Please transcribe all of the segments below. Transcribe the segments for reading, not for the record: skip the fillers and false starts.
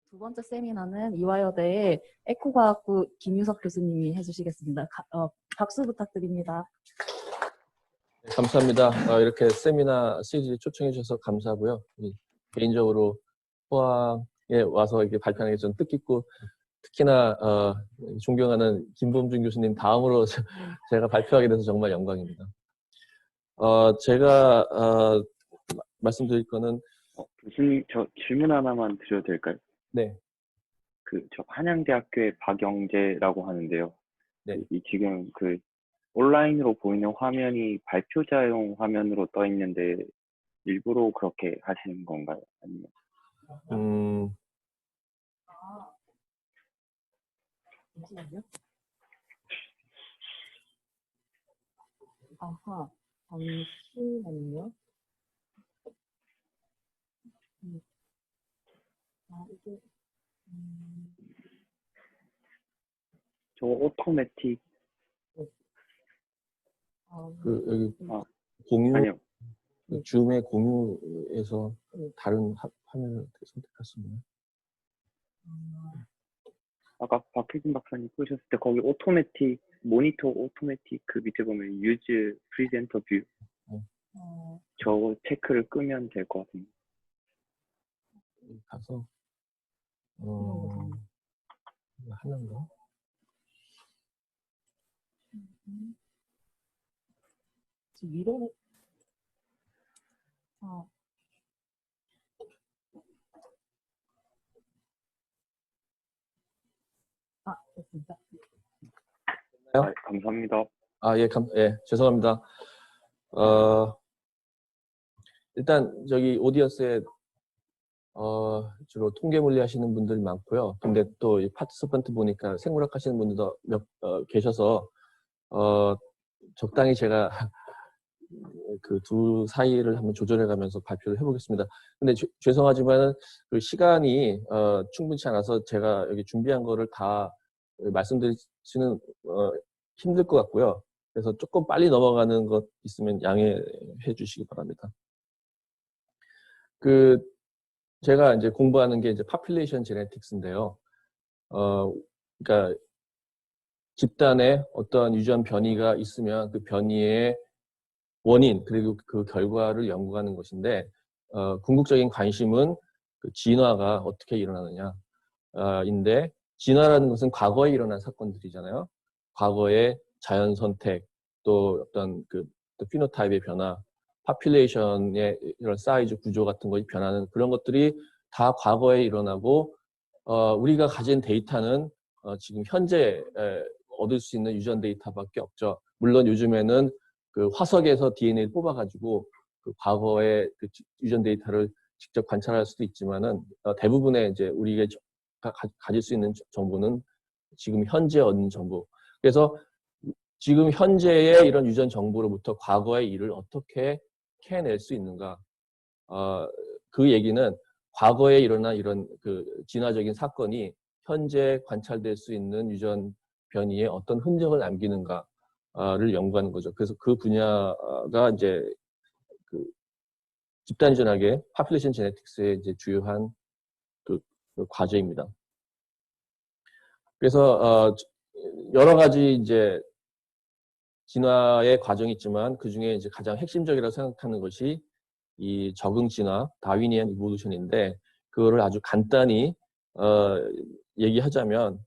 두 번째 세미나는 이화여대의 에코과학부 김유석 교수님이 해주시겠습니다. 박수 부탁드립니다. 네, 감사합니다. 이렇게 세미나 시리즈 초청해 주셔서 감사하고요. 개인적으로 포항에 와서 이렇게 발표하는 게 좀 뜻깊고, 특히나 존경하는 김범준 교수님 다음으로 제가 발표하게 돼서 정말 영광입니다. 제가 말씀드릴 거는 교수님, 저 질문 하나만 드려도 될까요? 네. 저 한양대학교의 박영재라고 하는데요. 네. 지금 온라인으로 보이는 화면이 발표자용 화면으로 떠 있는데 일부러 그렇게 하시는 건가요? 아니면? 잠시만요. 아하, 잠시만요. 이게 저 오토매틱. 여기 공유, 아니요. 줌의 공유에서 다른 화면을 선택했습니다. 아까 박혜진 박사님 보셨을 때 거기 오토매틱, 모니터 오토매틱 그 밑에 보면 use presenter view. 저 체크를 끄면 될 것 같습니다. 가서 하는가? 지금 위로 됐습니다. 감사합니다. 예, 죄송합니다. 일단 저기 오디언스에 주로 통계 물리 하시는 분들이 많고요. 근데 또 파티스펀트 보니까 생물학 하시는 분들도 계셔서 적당히 제가 그 두 사이를 한번 조절해 가면서 발표를 해보겠습니다. 근데 죄송하지만 그 시간이 충분치 않아서 제가 여기 준비한 거를 다 말씀드리기는 힘들 것 같고요. 그래서 조금 빨리 넘어가는 것 있으면 양해해 주시기 바랍니다. 제가 이제 공부하는 게 이제 population genetics인데요. 그러니까 집단에 어떤 유전 변이가 있으면 그 변이의 원인 그리고 그 결과를 연구하는 것인데 궁극적인 관심은 그 진화가 어떻게 일어나느냐 인데 진화라는 것은 과거에 일어난 사건들이잖아요. 과거의 자연 선택 또 어떤 또 피노타입의 변화, 파퓰레이션의 이런 사이즈 구조 같은 것이 변하는 그런 것들이 다 과거에 일어나고 우리가 가진 데이터는 지금 현재 얻을 수 있는 유전 데이터밖에 없죠. 물론 요즘에는 그 화석에서 DNA를 뽑아가지고 그 과거의 그 유전 데이터를 직접 관찰할 수도 있지만은 대부분의 이제 우리가 가질 수 있는 정보는 지금 현재 얻는 정보. 그래서 지금 현재의 이런 유전 정보로부터 과거의 일을 어떻게 캐낼 수 있는가? 그 얘기는 과거에 일어난 이런 그 진화적인 사건이 현재 관찰될 수 있는 유전 변이에 어떤 흔적을 남기는가를 연구하는 거죠. 그래서 그 분야가 이제 그 집단 유전학의 population genetics의 이제 주요한 그 과제입니다. 그래서 여러 가지 이제 진화의 과정이 있지만 그 중에 이제 가장 핵심적이라고 생각하는 것이 이 적응 진화, 다윈이안 이볼루션인데 그거를 아주 간단히 얘기하자면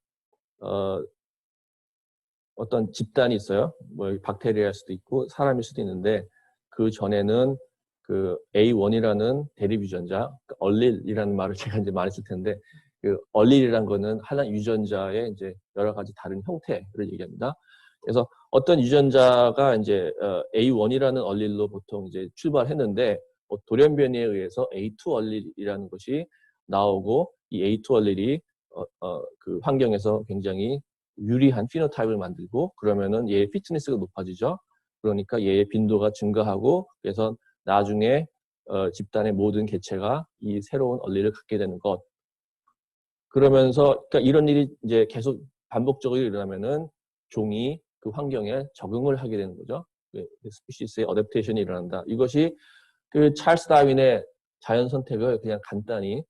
어떤 집단이 있어요. 뭐 박테리아일 수도 있고 사람일 수도 있는데 그 전에는 그 A1이라는 대립 유전자, 얼릴이라는 말을 제가 이제 많이 쓸 텐데 그 얼릴이라는 거는 하나 유전자의 이제 여러 가지 다른 형태를 얘기합니다. 그래서 어떤 유전자가 이제 A1이라는 얼릴로 보통 이제 출발했는데 돌연 변이에 의해서 A2 얼릴이라는 것이 나오고 이 A2 얼릴이 그 환경에서 굉장히 유리한 피노타입을 만들고 그러면은 얘의 피트니스가 높아지죠. 그러니까 얘의 빈도가 증가하고 그래서 나중에 집단의 모든 개체가 이 새로운 얼릴을 갖게 되는 것. 그러면서 그러니까 이런 일이 이제 계속 반복적으로 일어나면은 종이 그 환경에 적응을 하게 되는 거죠. 스피시스의 어댑테이션이 일어난다. 이것이 그 찰스 다윈의 자연 선택을 그냥 간단히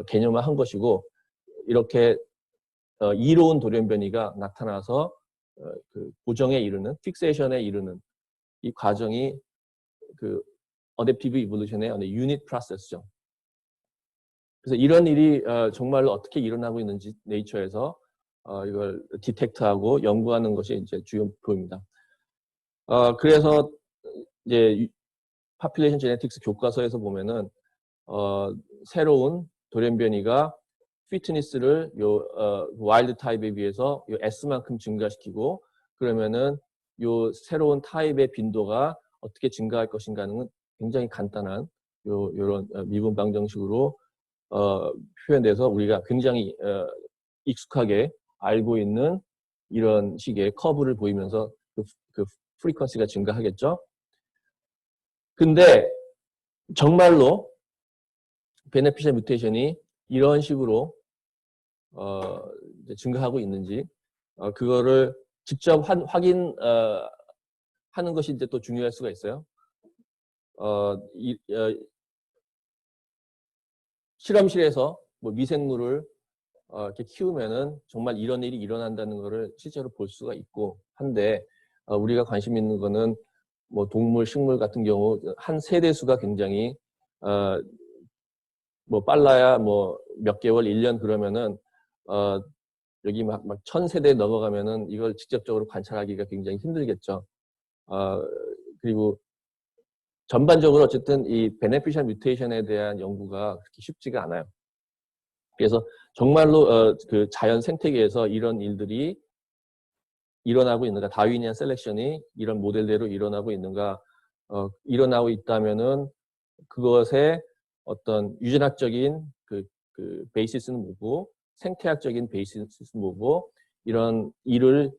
개념화한 것이고 이렇게 이로운 돌연변이가 나타나서 그 고정에 이르는, 픽세이션에 이르는 이 과정이 그 어댑티브 이볼루션의 유닛 프로세스죠. 그래서 이런 일이 정말로 어떻게 일어나고 있는지 네이처에서 이걸 디텍트하고 연구하는 것이 이제 주요 목표입니다. 그래서 이제 파퓰레이션 제네틱스 교과서에서 보면은 새로운 돌연변이가 피트니스를 와일드 타입에 비해서 요 S만큼 증가시키고 그러면은 요 새로운 타입의 빈도가 어떻게 증가할 것인가는 굉장히 간단한 요런 미분 방정식으로 표현돼서 우리가 굉장히 익숙하게 알고 있는 이런 식의 커브를 보이면서 그 프리퀀시가 증가하겠죠. 근데 정말로 베네피셜 뮤테이션이 이런 식으로 이제 증가하고 있는지 그거를 직접 확인 하는 것이 이제 또 중요할 수가 있어요. 실험실에서 뭐 미생물을 이렇게 키우면은 정말 이런 일이 일어난다는 것을 실제로 볼 수가 있고 한데 우리가 관심 있는 거는 뭐 동물, 식물 같은 경우 한 세대수가 굉장히 뭐 빨라야 뭐 몇 개월, 1년 그러면은 여기 막 1000세대 넘어가면은 이걸 직접적으로 관찰하기가 굉장히 힘들겠죠. 그리고 전반적으로 어쨌든 이 베네피셜 뮤테이션에 대한 연구가 그렇게 쉽지가 않아요. 그래서 정말로 그 자연 생태계에서 이런 일들이 일어나고 있는가, 다윈이안 셀렉션이 이런 모델대로 일어나고 있는가, 일어나고 있다면은 그것의 어떤 유전학적인 그 베이시스는 뭐고, 생태학적인 베이시스는 뭐고, 이런 일을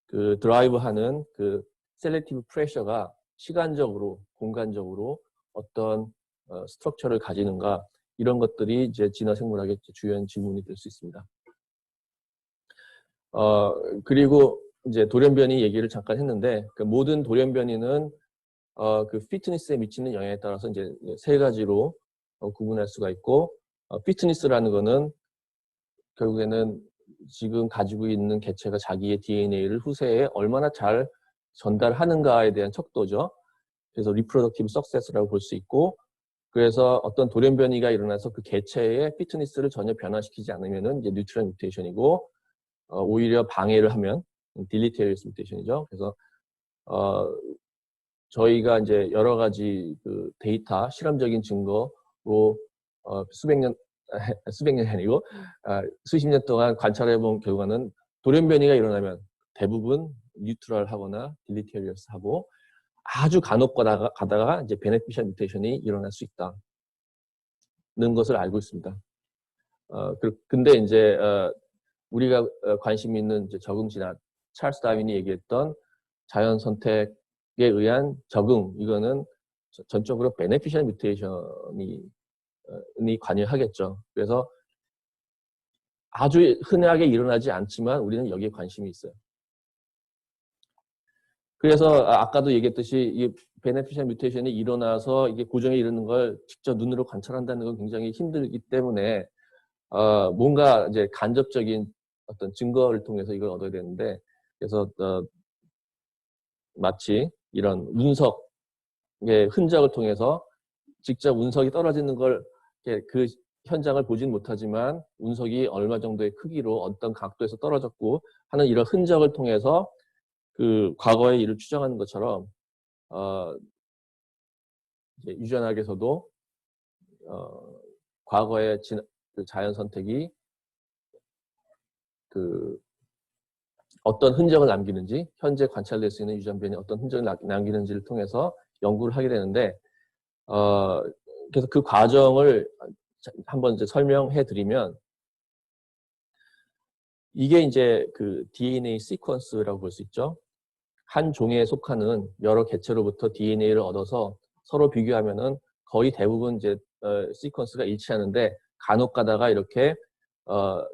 그 드라이브하는 그 셀렉티브 프레셔가 시간적으로, 공간적으로 어떤 스트럭처를 가지는가, 이런 것들이 이제 진화생물학의 주요한 질문이 될 수 있습니다. 그리고 이제 돌연변이 얘기를 잠깐 했는데, 그 모든 돌연변이는 그 피트니스에 미치는 영향에 따라서 이제 세 가지로 구분할 수가 있고, 피트니스라는 거는 결국에는 지금 가지고 있는 개체가 자기의 DNA를 후세에 얼마나 잘 전달하는가에 대한 척도죠. 그래서 리프로덕티브 석세스라고 볼 수 있고, 그래서 어떤 돌연변이가 일어나서 그 개체의 피트니스를 전혀 변화시키지 않으면은 이제 뉴트럴 뮤테이션이고, 오히려 방해를 하면 딜리테리어스 뮤테이션이죠. 그래서 저희가 이제 여러 가지 그 데이터, 실험적인 증거로 수백 년이 아니고 수십 년 동안 관찰해본 결과는 돌연변이가 일어나면 대부분 뉴트럴하거나 딜리테리어스하고 아주 간혹 가다가 이제 베네피셜 뮤테이션이 일어날 수 있다는 것을 알고 있습니다. 근데 이제 우리가 관심 있는 이제 적응 진화, 찰스 다윈이 얘기했던 자연 선택에 의한 적응, 이거는 전적으로 베네피셜 뮤테이션이 관여하겠죠. 그래서 아주 흔하게 일어나지 않지만 우리는 여기에 관심이 있어요. 그래서 아까도 얘기했듯이 이 베네피셜 뮤테이션이 일어나서 이게 고정에 이르는 걸 직접 눈으로 관찰한다는 건 굉장히 힘들기 때문에 뭔가 이제 간접적인 어떤 증거를 통해서 이걸 얻어야 되는데, 그래서 마치 이런 운석의 흔적을 통해서 직접 운석이 떨어지는 걸 그 현장을 보진 못하지만 운석이 얼마 정도의 크기로 어떤 각도에서 떨어졌고 하는 이런 흔적을 통해서 그 과거의 일을 추정하는 것처럼 이제 유전학에서도 과거의 그 자연 선택이 그 어떤 흔적을 남기는지, 현재 관찰될 수 있는 유전변이 어떤 흔적을 남기는지를 통해서 연구를 하게 되는데, 그래서 그 과정을 한번 이제 설명해 드리면, 이게 이제 그 DNA 시퀀스라고 볼 수 있죠. 한 종에 속하는 여러 개체로부터 DNA를 얻어서 서로 비교하면은 거의 대부분 이제 시퀀스가 일치하는데, 간혹 가다가 이렇게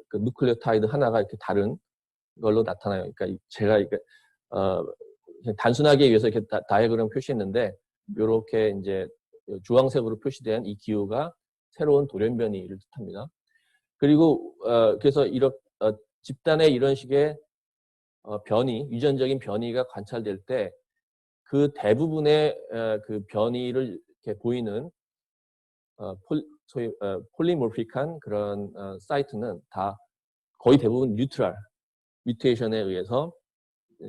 그 누클레오타이드 하나가 이렇게 다른 걸로 나타나요. 그러니까 제가 이게 단순하게 위해서 이렇게 다이어그램 표시했는데, 이렇게 이제 주황색으로 표시된 이 기호가 새로운 돌연변이를 뜻합니다. 그리고 그래서 집단의 이런 식의 변이, 유전적인 변이가 관찰될 때 그 대부분의 그 변이를 이렇게 보이는 소위 폴리모픽한 그런 사이트는 다 거의 대부분 뉴트럴 뮤테이션에 의해서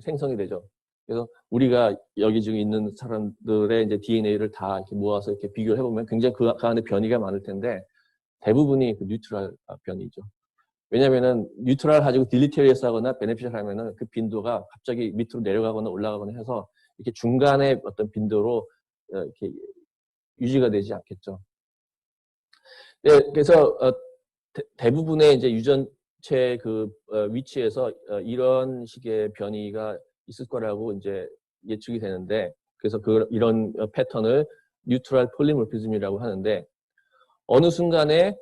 생성이 되죠. 그래서 우리가 여기 지금 있는 사람들의 이제 DNA를 다 이렇게 모아서 이렇게 비교를 해보면 굉장히 그 안에 변이가 많을 텐데 대부분이 그 뉴트럴 변이죠. 왜냐면은 뉴트럴 가지고 딜리테리어스 하거나 베네피셜 하면은 그 빈도가 갑자기 밑으로 내려가거나 올라가거나 해서 이렇게 중간에 어떤 빈도로 이렇게 유지가 되지 않겠죠. 네, 그래서 대부분의 이제 유전체 그 위치에서 이런 식의 변이가 있을 거라고 이제 예측이 되는데, 그래서 이런 패턴을 뉴트럴 폴리모피즘이라고 하는데, 어느 순간에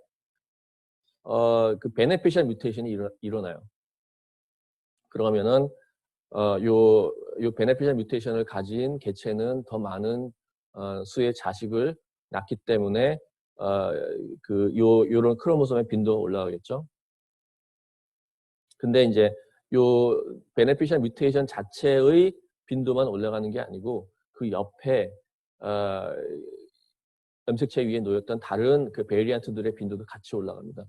그 베네피셜 뮤테이션이 일어나요. 그러면은 요 베네피셜 뮤테이션을 가진 개체는 더 많은 수의 자식을 낳기 때문에 요런 크로모솜의 빈도가 올라가겠죠. 근데 이제 요 베네피셜 뮤테이션 자체의 빈도만 올라가는 게 아니고 그 옆에 염색체 위에 놓였던 다른 그 베리안트들의 빈도도 같이 올라갑니다.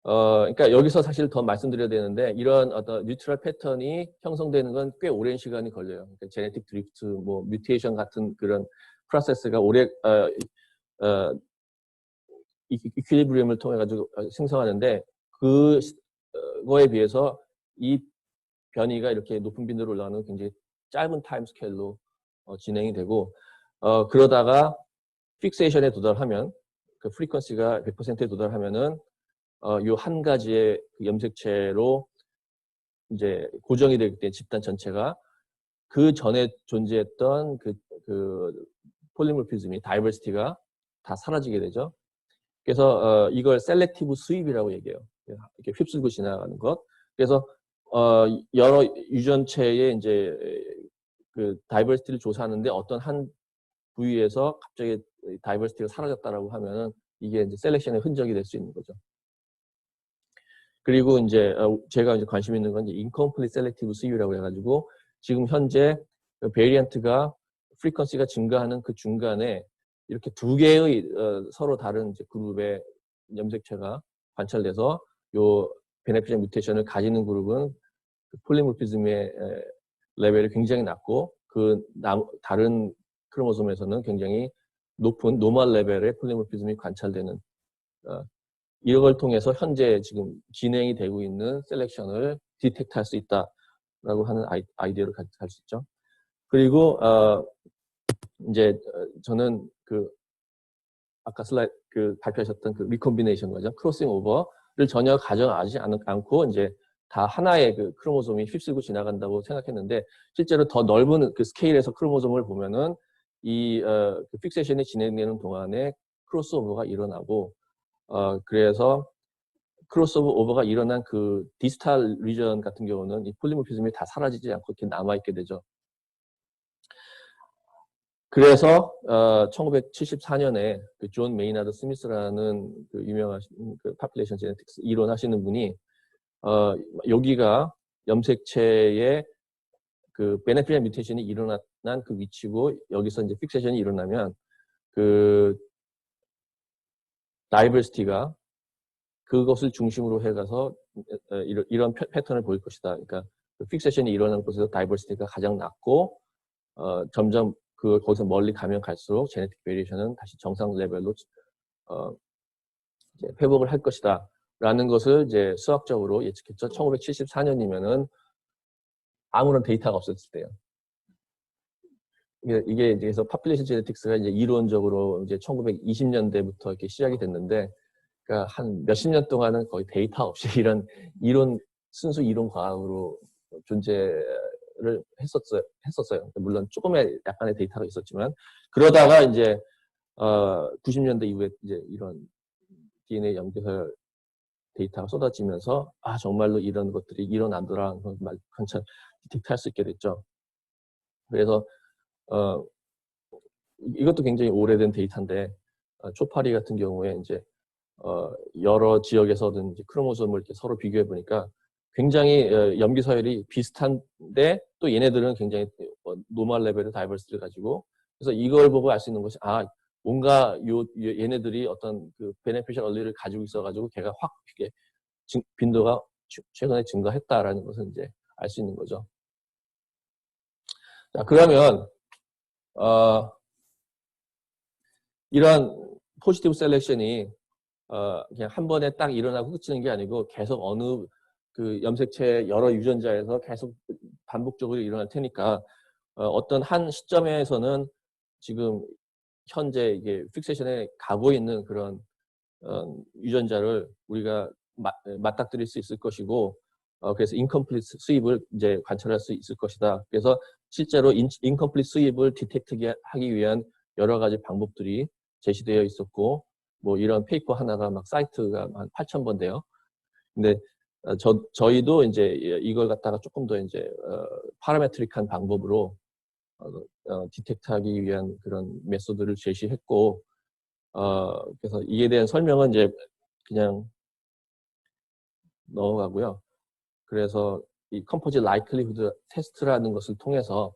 그러니까 여기서 사실 더 말씀드려야 되는데 이런 어떤 뉴트럴 패턴이 형성되는 건 꽤 오랜 시간이 걸려요. 그러니까 제네틱 드리프트, 뭐 뮤테이션 같은 그런 프로세스가 오래 이퀴리브리엄을 통해 가지고 생성하는데 그거에 비해서 이 변이가 이렇게 높은 빈도로 올라가는 굉장히 짧은 타임 스케일로 진행이 되고 그러다가 픽세이션에 도달하면 그 프리퀀시가 100%에 도달하면은 요 한 가지의 염색체로 이제 고정이 되기 때문에 집단 전체가 그 전에 존재했던 그 폴리모피즘이 다이버시티가 다 사라지게 되죠. 그래서 이걸 셀렉티브 수입이라고 얘기해요. 이렇게 휩쓸고 지나가는 것. 그래서 여러 유전체의 이제 그 다이버시티를 조사하는데 어떤 한 부위에서 갑자기 다이버시티가 사라졌다라고 하면은 이게 이제 셀렉션의 흔적이 될 수 있는 거죠. 그리고 이제 제가 이제 관심 있는 건 이제 incomplete selective 수입이라고 해가지고 지금 현재 베리언트가 프리퀀시가 증가하는 그 중간에 이렇게 두 개의 서로 다른 이제 그룹의 염색체가 관찰돼서 요 베네피셜 뮤테이션을 가지는 그룹은 그 폴리모피즘의 레벨이 굉장히 낮고 그 다른 크로모솜에서는 굉장히 높은 노멀 레벨의 폴리모피즘이 관찰되는 이런 걸 통해서 현재 지금 진행이 되고 있는 셀렉션을 디텍트할 수 있다라고 하는 아이디어를 갈 수 있죠. 그리고 이제 저는 그 아까 슬라이드 그 발표하셨던 그 리콤비네이션 거죠. 크로싱 오버를 전혀 가정하지 않고 이제 다 하나의 그 크로모솜이 휩쓸고 지나간다고 생각했는데 실제로 더 넓은 그 스케일에서 크로모솜을 보면은 이 그 픽세이션이 진행되는 동안에 크로스오버가 일어나고 그래서 크로스오버가 일어난 그 디스탈 리전 같은 경우는 이 폴리모피즘이 다 사라지지 않고 이렇게 남아있게 되죠. 그래서 1974년에 그 존 메이나드 스미스라는 그 유명하신 그 파퓰레이션 제네틱스 이론하시는 분이 여기가 염색체의 그 베네피셜 뮤테이션이 일어난 그 위치고 여기서 이제 픽세이션이 일어나면 그 다이버시티가 그것을 중심으로 해가서 이런 패턴을 보일 것이다. 그러니까 픽세이션이 일어나는 곳에서 다이버시티가 가장 낮고 점점 거기서 멀리 가면 갈수록 제네틱 베리에이션은 다시 정상 레벨로 이제 회복을 할 것이다. 라는 것을 이제 수학적으로 예측했죠. 1974년이면은 아무런 데이터가 없었을 때요. 이게 이제 그래서 파퓰레이션 제네틱스가 이제 이론적으로 이제 1920년대부터 이렇게 시작이 됐는데, 그러니까 한 몇십 년 동안은 거의 데이터 없이 이런 순수 이론 과학으로 존재를 했었어요. 물론 조금의 약간의 데이터가 있었지만, 그러다가 이제 90년대 이후에 이제 이런 DNA 연결 데이터가 쏟아지면서 정말로 이런 것들이 일어나더라는 걸 관찰 디텍트할 수 있게 됐죠. 그래서 이것도 굉장히 오래된 데이터인데 초파리 같은 경우에 이제 여러 지역에서든 이제 크로모솜을 이렇게 서로 비교해 보니까 굉장히 염기 서열이 비슷한데 또 얘네들은 굉장히 노멀 레벨의 다이버시티를 가지고 그래서 이걸 보고 알 수 있는 것이 뭔가 얘네들이 어떤 그 베네피셜 얼리를 가지고 있어가지고 걔가 확 이렇게 빈도가 최근에 증가했다라는 것을 이제 알 수 있는 거죠. 자, 그러면 이런 포지티브 셀렉션이 그냥 한 번에 딱 일어나고 그치는 게 아니고 계속 어느 그 염색체 여러 유전자에서 계속 반복적으로 일어날 테니까 어떤 한 시점에서는 지금 현재 이게 픽세이션에 가고 있는 그런 유전자를 우리가 맞닥뜨릴 수 있을 것이고 그래서 인컴플리트 수입을 이제 관찰할 수 있을 것이다. 그래서 실제로 인컴플리트 수입을 디텍트하기 위한 여러 가지 방법들이 제시되어 있었고 뭐 이런 페이퍼 하나가 막 사이트가 한 8,000번 돼요. 근데 저희도 이제 이걸 갖다가 조금 더 이제 파라메트릭한 방법으로 디텍트하기 위한 그런 메소드를 제시했고 그래서 이에 대한 설명은 이제 그냥 넘어가고요. 그래서 이 컴포짓 라이클리후드 테스트라는 것을 통해서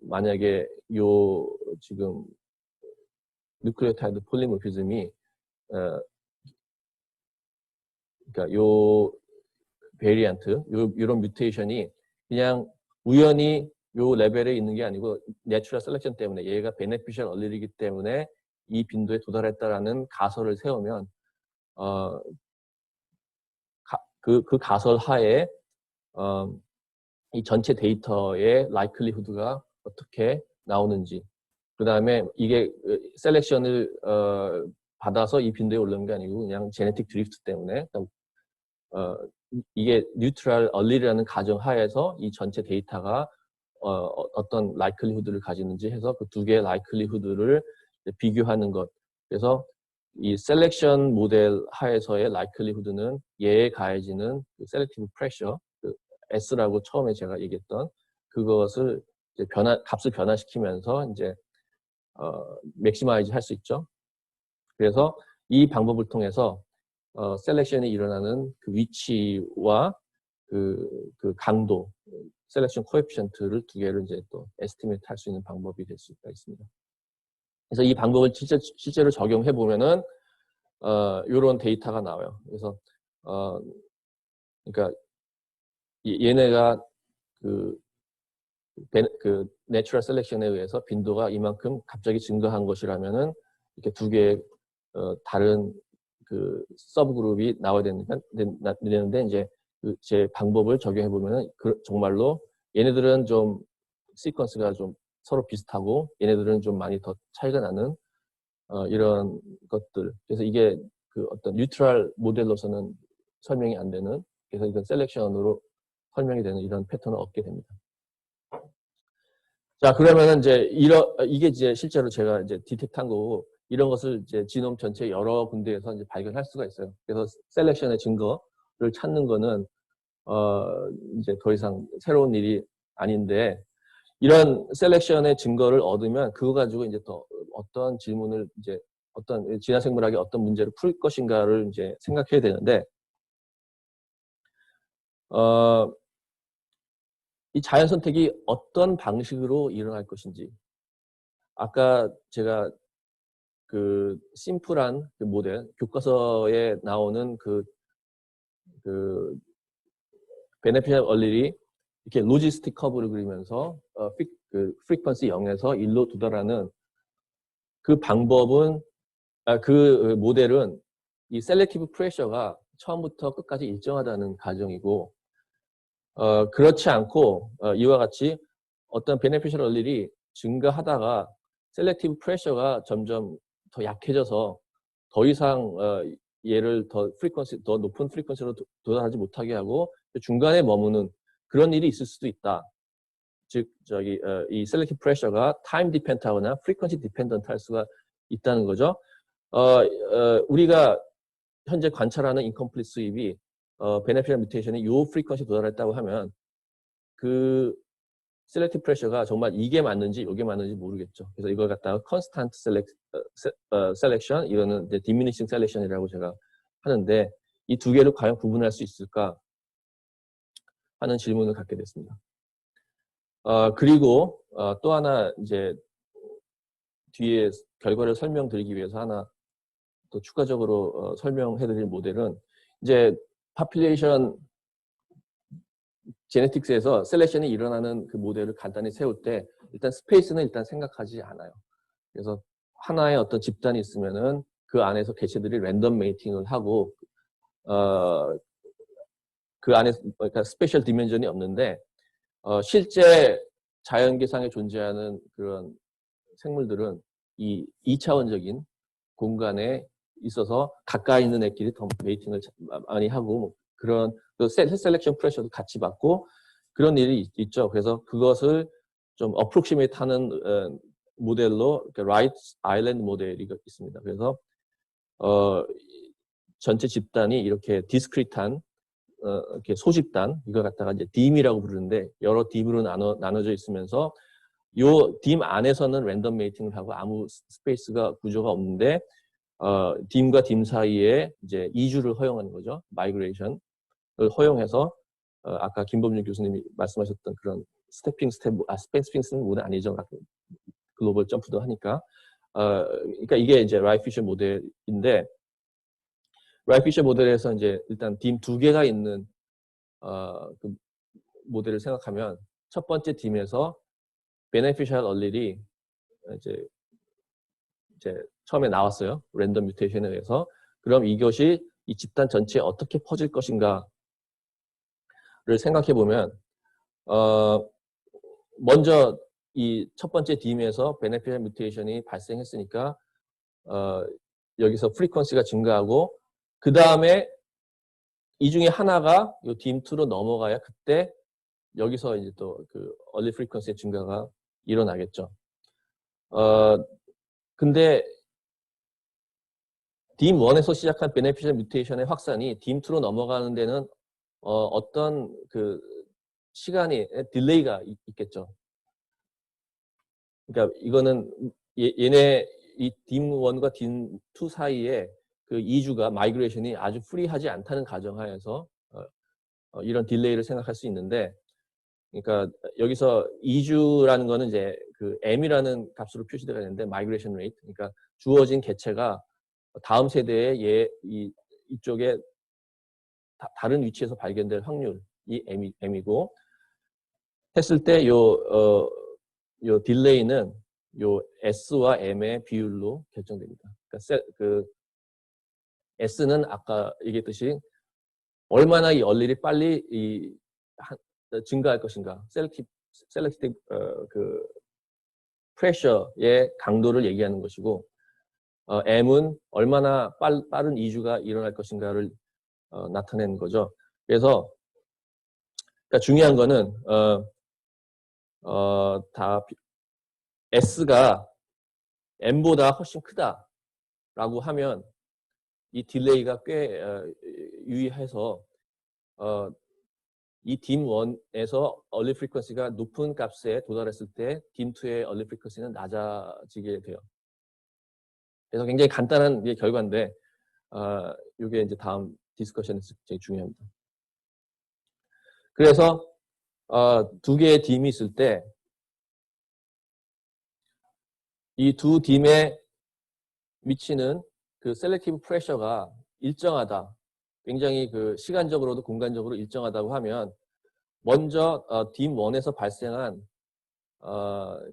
만약에 요 지금 뉴클레오타이드 폴리모피즘이 그러니까 요 베리언트 요런 뮤테이션이 그냥 우연히 요 레벨에 있는 게 아니고 내추럴 셀렉션 때문에 얘가 베네피셜 얼리이기 때문에 이 빈도에 도달했다라는 가설을 세우면 그 가설 하에 이 전체 데이터의 라이클리후드가 어떻게 나오는지 그 다음에 이게 셀렉션을 받아서 이 빈도에 오르는 게 아니고 그냥 제네틱 드리프트 때문에 이게 뉴트럴 얼리라는 가정 하에서 이 전체 데이터가 어떤 라이클리후드를 가지는지 해서 그 두 개의 라이클리후드를 비교하는 것. 그래서 이 셀렉션 모델 하에서의 라이클리후드는 얘에 가해지는 그 셀렉티브 프레셔, 그 S라고 처음에 제가 얘기했던 그것을 이제 값을 변화시키면서 이제 맥시마이즈 할 수 있죠. 그래서 이 방법을 통해서 셀렉션이 일어나는 그 위치와 그 강도, 셀렉션 코에피션트를 두 개를 이제 또 에스티메이트 할 수 있는 방법이 될 수가 있습니다. 그래서 이 방법을 실제로 적용해 보면은 이런 데이터가 나와요. 그래서 그러니까 얘네가 그 내추럴 셀렉션에 의해서 빈도가 이만큼 갑자기 증가한 것이라면은 이렇게 두 개의 다른 그 서브 그룹이 나와야 되는데 이제 제 방법을 적용해 보면은 정말로 얘네들은 좀 시퀀스가 좀 서로 비슷하고 얘네들은 좀 많이 더 차이가 나는 이런 것들. 그래서 이게 그 어떤 뉴트럴 모델로서는 설명이 안 되는 그래서 이건 셀렉션으로 설명이 되는 이런 패턴을 얻게 됩니다. 자, 그러면은 이제 이게 이제 실제로 제가 이제 디텍트한 거고 이런 것을 이제 지놈 전체 여러 군데에서 이제 발견할 수가 있어요. 그래서 셀렉션의 증거를 찾는 거는 이제 더 이상 새로운 일이 아닌데 이런 셀렉션의 증거를 얻으면 그거 가지고 이제 또 어떤 질문을 이제 어떤 진화생물학이 어떤 문제를 풀 것인가를 이제 생각해야 되는데 이 자연 선택이 어떤 방식으로 일어날 것인지 아까 제가 그 심플한 그 모델 교과서에 나오는 그 베네피셜 얼릴이 이렇게 로지스틱 커브를 그리면서 그 프리퀀시 0에서 1로 도달하는 그 방법은 그 모델은 이 셀렉티브 프레셔가 처음부터 끝까지 일정하다는 가정이고 그렇지 않고 이와 같이 어떤 베네피셜 얼릴이 증가하다가 셀렉티브 프레셔가 점점 더 약해져서 더 이상 얘를 더 높은 프리퀀시로 도달하지 못하게 하고 중간에 머무는 그런 일이 있을 수도 있다. 즉 이 셀렉티브 프레셔가 타임 디펜트하거나 프리퀀시 디펜던트 할 수가 있다는 거죠. 우리가 현재 관찰하는 인컴플리트 수입이 베네피셜 뮤테이션이 요 프리퀀시 도달했다고 하면 그 셀렉티브 프레셔가 정말 이게 맞는지 이게 맞는지 모르겠죠. 그래서 이걸 갖다가 컨스탄트 셀렉션, 이거는 이제 diminishing selection이라고 제가 하는데 이 두 개를 과연 구분할 수 있을까 하는 질문을 갖게 됐습니다. 그리고 또 하나 이제 뒤에 결과를 설명드리기 위해서 하나 또 추가적으로 설명해드릴 모델은 이제 파퓰레이션 제네틱스에서 셀렉션이 일어나는 그 모델을 간단히 세울 때 일단 스페이스는 일단 생각하지 않아요. 그래서 하나의 어떤 집단이 있으면은 그 안에서 개체들이 랜덤 메이팅을 하고 그 안에 그러니까 스페셜 디멘전이 없는데 실제 자연계상에 존재하는 그런 생물들은 이 2차원적인 공간에 있어서 가까이 있는 애끼리 더 메이팅을 많이 하고 뭐 그런 셀렉션 프레셔도 같이 받고 그런 일이 있죠. 그래서 그것을 좀 어프로시메이트 하는 모델로 라이트 아일랜드 모델이 있습니다. 그래서 전체 집단이 이렇게 디스크리트한 이렇게 소집단 이걸 갖다가 이제 딤이라고 부르는데 여러 딤으로 나눠져 있으면서 요 딤 안에서는 랜덤 메이팅을 하고 아무 스페이스가 구조가 없는데 딤과 딤 사이에 이제 이주를 허용하는 거죠. 마이그레이션을 허용해서 아까 김범준 교수님이 말씀하셨던 그런 스태핑 스는 아니죠. 글로벌 점프도 하니까. 그러니까 이게 이제 라이 피셔 모델인데 라이 피셔 모델에서 이제 일단 딤 두 개가 있는 그 모델을 생각하면 첫 번째 딤에서 beneficial allele이 이제 처음에 나왔어요. 랜덤 뮤테이션에 의해서. 그럼 이것이 이 집단 전체에 어떻게 퍼질 것인가를 생각해 보면 먼저 이 첫 번째 딤에서 beneficial 뮤테이션이 발생했으니까 여기서 프리퀀시가 증가하고 그 다음에 이 중에 하나가 이 딤2로 넘어가야 그때 여기서 이제 또 그 early frequency의 증가가 일어나겠죠. 근데 딤1에서 시작한 beneficial 뮤테이션의 확산이 딤2로 넘어가는 데는 어떤 그 시간이 딜레이가 있겠죠. 그러니까 이거는 얘네 이 딤1과 딤2 사이에 그 이주가 마이그레이션이 아주 프리하지 않다는 가정하에서 이런 딜레이를 생각할 수 있는데, 그러니까 여기서 이주라는 거는 이제 그 m이라는 값으로 표시되어 있는데 마이그레이션 레이트, 그러니까 주어진 개체가 다음 세대에 이쪽에 다른 위치에서 발견될 확률이 m이고 했을 때 요 딜레이는 요 s와 m의 비율로 결정됩니다. 그러니까 s는 아까 얘기했듯이 얼마나 이 얼릴이 빨리 증가할 것인가, 셀렉티브 그 프레셔의 강도를 얘기하는 것이고, m은 얼마나 빠른 이주가 일어날 것인가를 나타내는 거죠. 그래서 그러니까 중요한 거는 S가 M보다 훨씬 크다라고 하면 이 딜레이가 꽤 유의해서 이 딤1에서 early frequency가 높은 값에 도달했을 때 딤2의 early frequency는 낮아지게 돼요. 그래서 굉장히 간단한 결과인데 이게 이제 다음 디스커션에서 굉장히 중요합니다. 그래서 두 개의 딤이 있을 때 이 두 딤에 미치는 그 셀렉티브 프레셔가 일정하다, 굉장히 그 시간적으로도 공간적으로 일정하다고 하면 먼저 딤1에서 발생한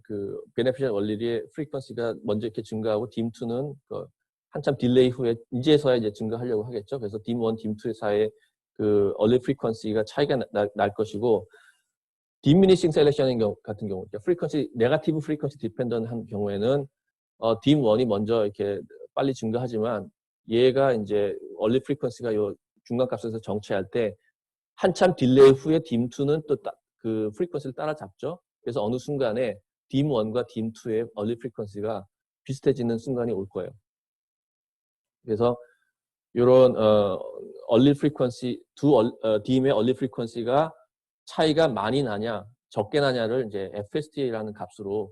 그 베네피셜 원리의 프리퀀시가 먼저 이렇게 증가하고 딤2는 그 한참 딜레이 후에 이제서야 이제 증가하려고 하겠죠. 그래서 딤1, 딤2 사이의 그 early frequency가 차이가 날 것이고, diminishing selection인 같은 경우, 그러니까 frequency, 네거티브 frequency dependent 한 경우에는 딤1이 먼저 이렇게 빨리 증가하지만 얘가 이제 early frequency가 요 중간값에서 정체할 때 한참 딜레이 후에 딤2는 또 그 frequency를 따라잡죠. 그래서 어느 순간에 딤1과 딤2의 early frequency가 비슷해지는 순간이 올 거예요. 그래서 이런 early frequency, 딤의 early frequency가 차이가 많이 나냐 적게 나냐를 이제 FST라는 값으로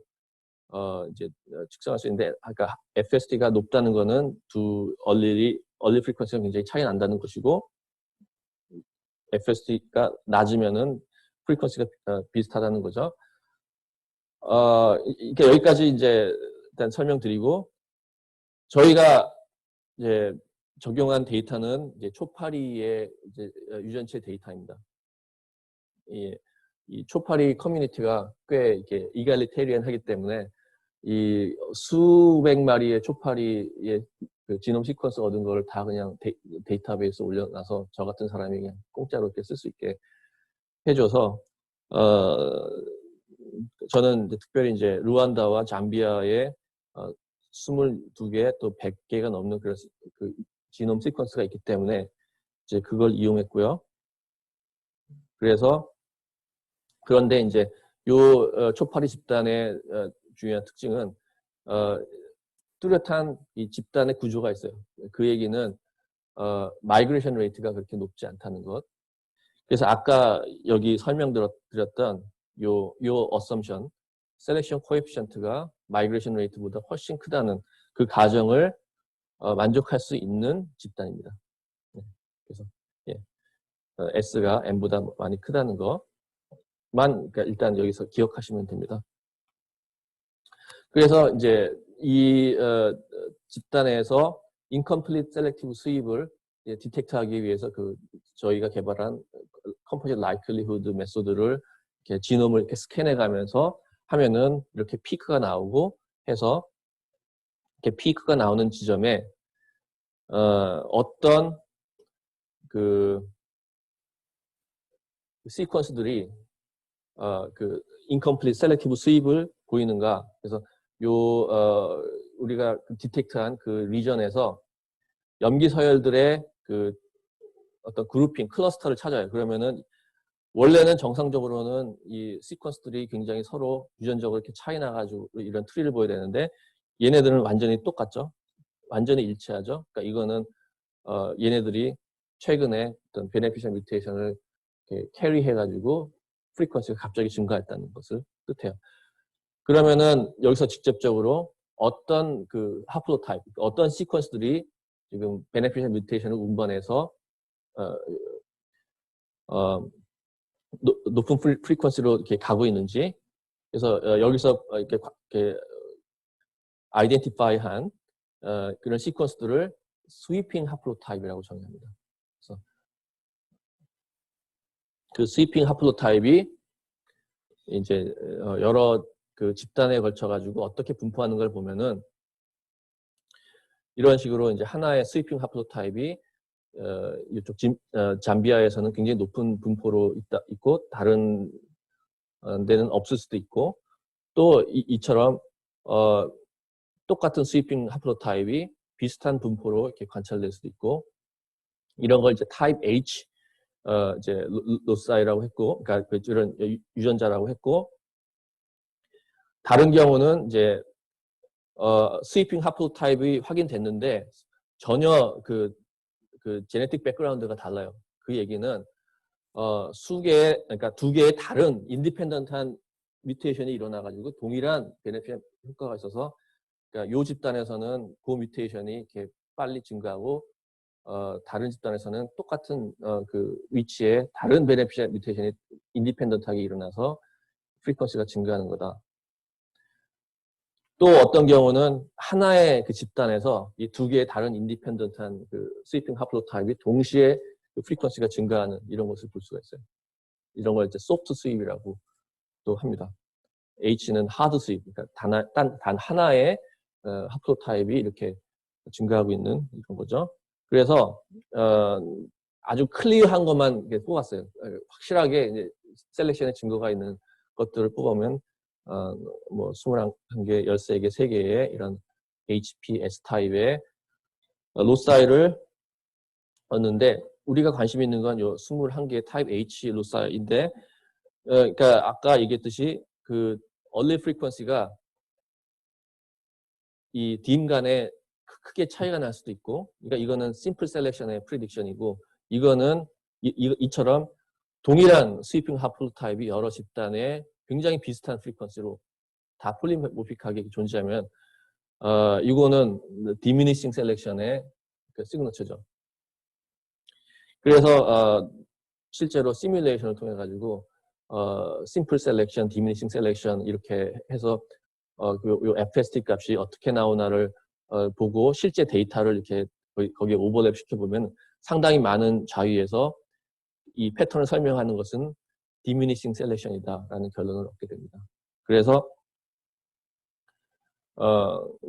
이제 측정할 수 있는데, 아까 FST가 높다는 거는 두 얼리 프리퀀시가 굉장히 차이 난다는 것이고, FST가 낮으면은 프리퀀시가 비슷하다는 거죠. 이렇게 여기까지 이제 일단 설명드리고, 저희가 이제 적용한 데이터는 이제 초파리의 이제 유전체 데이터입니다. 이 초파리 커뮤니티가 꽤 이렇게 이갈리테리언하기 때문에 이 수백 마리의 초파리의 그 지놈 시퀀스 얻은 걸 다 그냥 데이터베이스에 올려놔서 저 같은 사람이 그냥 공짜로 이렇게 쓸 수 있게 해줘서 저는 이제 특별히 이제 루안다와 잠비아의 22개 또 100개가 넘는 그 지놈 시퀀스가 있기 때문에 이제 그걸 이용했고요. 그래서 그런데 이제 요 초파리 집단의 중요한 특징은 뚜렷한 이 집단의 구조가 있어요. 그 얘기는 마이그레이션 레이트가 그렇게 높지 않다는 것. 그래서 아까 여기 설명드렸던 요 어썸션, 셀렉션 코에피션트가 마이그레이션 레이트보다 훨씬 크다는 그 가정을 만족할 수 있는 집단입니다. 네. 그래서 예. S가 N보다 많이 크다는 것만 그러니까 일단 여기서 기억하시면 됩니다. 그래서 이제 이 집단에서 incomplete selective 수입을 디텍트하기 위해서 저희가 개발한 composite likelihood 메소드를 이렇게 지놈을 이렇게 스캔해가면서 하면은 이렇게 피크가 나오고 해서 이렇게 피크가 나오는 지점에 어떤 그 시퀀스들이 그 incomplete selective 수입을 보이는가. 그래서 우리가 디텍트한 그 리전에서 염기 서열들의 그 어떤 그룹핑, 클러스터를 찾아요. 그러면은 원래는 정상적으로는 이 시퀀스들이 굉장히 서로 유전적으로 이렇게 차이 나가지고 이런 트리를 보여야 되는데 얘네들은 완전히 똑같죠. 완전히 일치하죠. 그러니까 이거는 얘네들이 최근에 어떤 베네피셜 뮤테이션을 캐리해가지고 프리퀀시가 갑자기 증가했다는 것을 뜻해요. 그러면은 여기서 직접적으로 어떤 그 하플로타입, 어떤 시퀀스들이 지금 베네피셜 뮤테이션을 운반해서 높은 프리퀀시로 이렇게 가고 있는지, 그래서 여기서 이렇게 아이덴티파이한 그런 시퀀스들을 스위핑 하플로타입이라고 정의합니다. 그래서 그 스위핑 하플로타입이 이제 여러 그 집단에 걸쳐 가지고 어떻게 분포하는 걸 보면은 이런 식으로 이제 하나의 스위핑 하플로타입이 이쪽 잠비아에서는 굉장히 높은 분포로 있고 다른 데는 없을 수도 있고 또 이처럼 똑같은 스위핑 하플로타입이 비슷한 분포로 이렇게 관찰될 수도 있고 이런 걸 이제 타입 H 이제 로사이라고 했고, 그러니까 이런 유전자라고 했고, 다른 경우는 이제 스위핑 하플로타입이 확인됐는데 전혀 그 제네틱 백그라운드가 달라요. 그 얘기는 그러니까 두 개의 다른 인디펜던트한 뮤테이션이 일어나가지고 동일한 베네핏 효과가 있어서, 그러니까 요 집단에서는 그 뮤테이션이 이렇게 빨리 증가하고 다른 집단에서는 똑같은 그 위치에 다른 베네피셜 뮤테이션이 인디펜던트하게 일어나서 프리퀀시가 증가하는 거다. 또 어떤 경우는 하나의 그 집단에서 이 두 개의 다른 인디펜던트한 그 스위핑 하플로타입이 동시에 그 프리퀀시가 증가하는 이런 것을 볼 수가 있어요. 이런 걸 이제 소프트 스윕이라고 또 합니다. H는 하드 스윕, 그러니까 단 하나의 하플로타입이 이렇게 증가하고 있는 이런 거죠. 그래서 아주 클리어한 것만 뽑았어요. 확실하게 이제 셀렉션의 증거가 있는 것들을 뽑으면 뭐 21개, 13개, 3개의 이런 HP, S타입의 로사이를 얻는데 우리가 관심 있는 건 요 21개의 타입 H 로사이인데 그러니까 아까 얘기했듯이 그 얼리 프리퀀시가 이 딤 간에 크게 차이가 날 수도 있고, 그러니까 이거는 심플 셀렉션의 프리딕션이고, 이거는 이처럼 동일한 스위핑 하플로타입이 여러 집단에 굉장히 비슷한 프리퀀시로 다 폴리모픽하게 존재하면 이거는 diminishing selection의 그 시그너처죠. 그래서 실제로 시뮬레이션을 통해 가지고 simple selection, diminishing selection 이렇게 해서 요 FST 값이 어떻게 나오나를 보고 실제 데이터를 이렇게 거기에 오버랩 시켜보면 상당히 많은 자위에서 이 패턴을 설명하는 것은 diminishing selection이다라는 결론을 얻게 됩니다. 그래서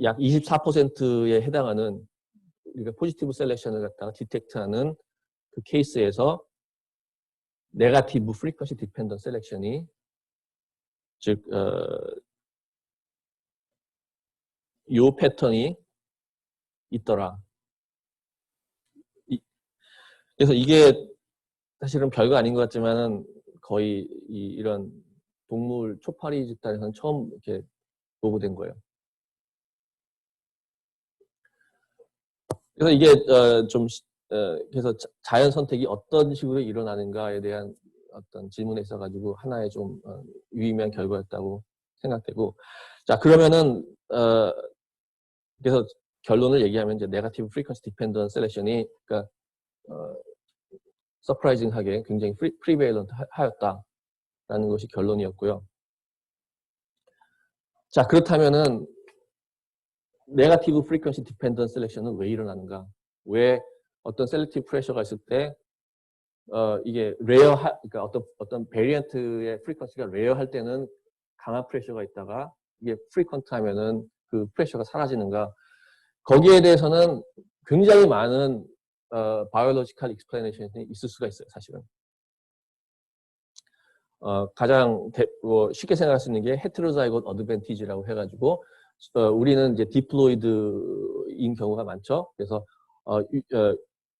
약 24%에 해당하는 우리가 포지티브 셀렉션을 갖다가 디텍트하는 그 케이스에서 네거티브 프리퀀시 디펜던트 셀렉션이 즉 요 패턴이 있더라. 그래서 이게 사실은 별거 아닌 것 같지만은 거의 이런 동물 초파리 집단에서는 처음 이렇게 보고된 거예요. 그래서 이게 그래서 자연 선택이 어떤 식으로 일어나는가에 대한 어떤 질문에 있어가지고 하나의 좀 유의미한 결과였다고 생각되고, 자 그러면은 그래서 결론을 얘기하면 이제 네거티브 프리퀀시 디펜던트 셀렉션이 그러니까 서프라이징하게 굉장히 프리베일런트 하였다라는 것이 결론이었고요. 자 그렇다면은 네거티브 프리퀀시 디펜던트 셀렉션은 왜 일어나는가? 왜 어떤 셀렉티브 프레셔가 있을 때 이게 그러니까 어떤 베리언트의 프리퀀시가 레어할 때는 강한 프레셔가 있다가 이게 프리퀀트 하면은 그 프레셔가 사라지는가? 거기에 대해서는 굉장히 많은 바이올로지컬 익스플레이너션이 있을 수가 있어요, 사실은. 가장 쉽게 생각할 수 있는 게 헤테로자이고트 어드밴티지라고 해가지고 우리는 이제 디플로이드인 경우가 많죠. 그래서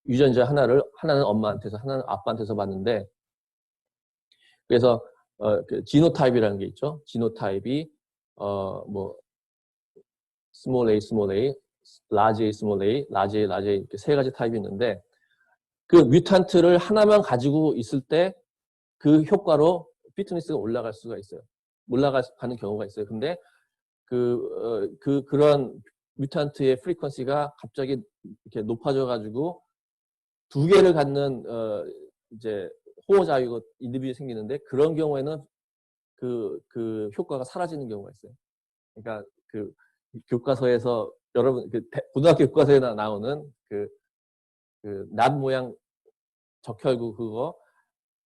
유전자 하나는 엄마한테서 하나는 아빠한테서 받는데, 그래서 그 지노타입이라는 게 있죠. 지노타입이 뭐 스몰 a, 라지 a, 라지 a 이렇게 세 가지 타입이 있는데, 그 뮤탄트를 하나만 가지고 있을 때 그 효과로 피트니스가 올라갈 수가 있어요. 올라가는 경우가 있어요. 근데 그런 뮤탄트의 프리퀀시가 갑자기 이렇게 높아져가지고 두 개를 갖는 이제 호모자이고 인디비듀얼이 생기는데, 그런 경우에는 그 효과가 사라지는 경우가 있어요. 그러니까 그 교과서에서 여러분 고등학교 교과서에 나오는 낫 모양 적혈구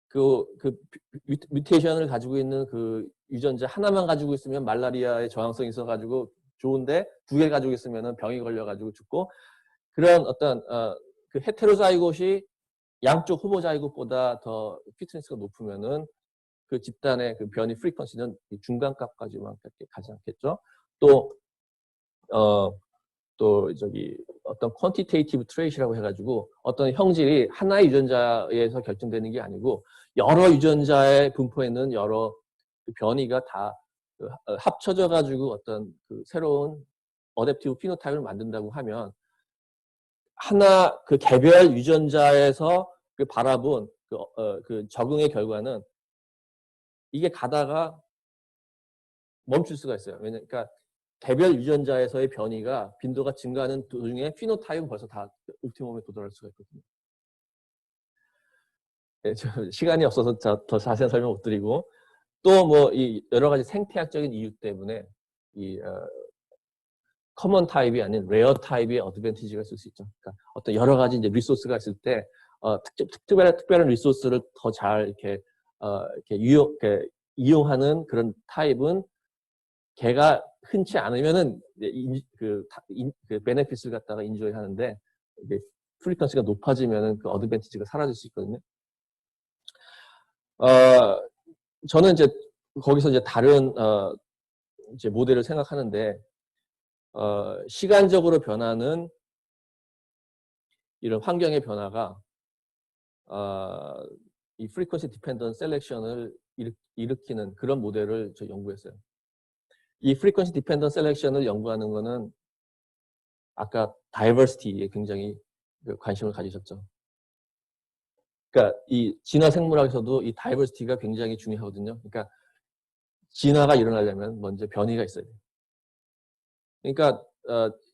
그 뮤테이션을 가지고 있는 그 유전자 하나만 가지고 있으면 말라리아의 저항성이 있어가지고 좋은데 두 개 가지고 있으면 병이 걸려가지고 죽고, 그런 어떤 그 헤테로자이고시 양쪽 호모자이고보다 더 피트니스가 높으면은 그 집단의 그 변이 프리퀀시는 중간값까지만 가지 않겠죠. 또 저기 어떤 퀀티테이티브 트레이트라고 해가지고 어떤 형질이 하나의 유전자에서 결정되는 게 아니고 여러 유전자의 분포에 있는 여러 그 변이가 다 합쳐져 가지고 어떤 그 새로운 어댑티브 피노타입을 만든다고 하면, 하나 그 개별 유전자에서 그 바라본 그 적응의 결과는 이게 가다가 멈출 수가 있어요. 그러니까 개별 유전자에서의 변이가 빈도가 증가하는 도중에 피노타입은 벌써 다 옵티멈에 도달할 수가 있거든요. 네, 시간이 없어서 더 자세한 설명 못 드리고, 또 뭐 이 여러 가지 생태학적인 이유 때문에 이 커먼 타입이 아닌 레어 타입의 어드밴티지가 있을 수 있죠. 그러니까 어떤 여러 가지 이제 리소스가 있을 때 특별한 리소스를 더 잘 이렇게 이용하는 그런 타입은 걔가 흔치 않으면은 그 베네핏을 갖다가 인조이 하는데, 이게 프리퀀시가 높아지면은 그 어드밴티지가 사라질 수 있거든요. 저는 이제 거기서 이제 다른 이제 모델을 생각하는데, 시간적으로 변하는 이런 환경의 변화가 이 프리퀀시 디펜던트 셀렉션을 일으키는 그런 모델을 저 연구했어요. 이 프리퀀시 디펜던트 셀렉션을 연구하는 거는 아까 다이버시티에 굉장히 관심을 가지셨죠. 그러니까 이 진화 생물학에서도 이 다이버시티가 굉장히 중요하거든요. 그러니까 진화가 일어나려면 먼저 변이가 있어야 돼요. 그러니까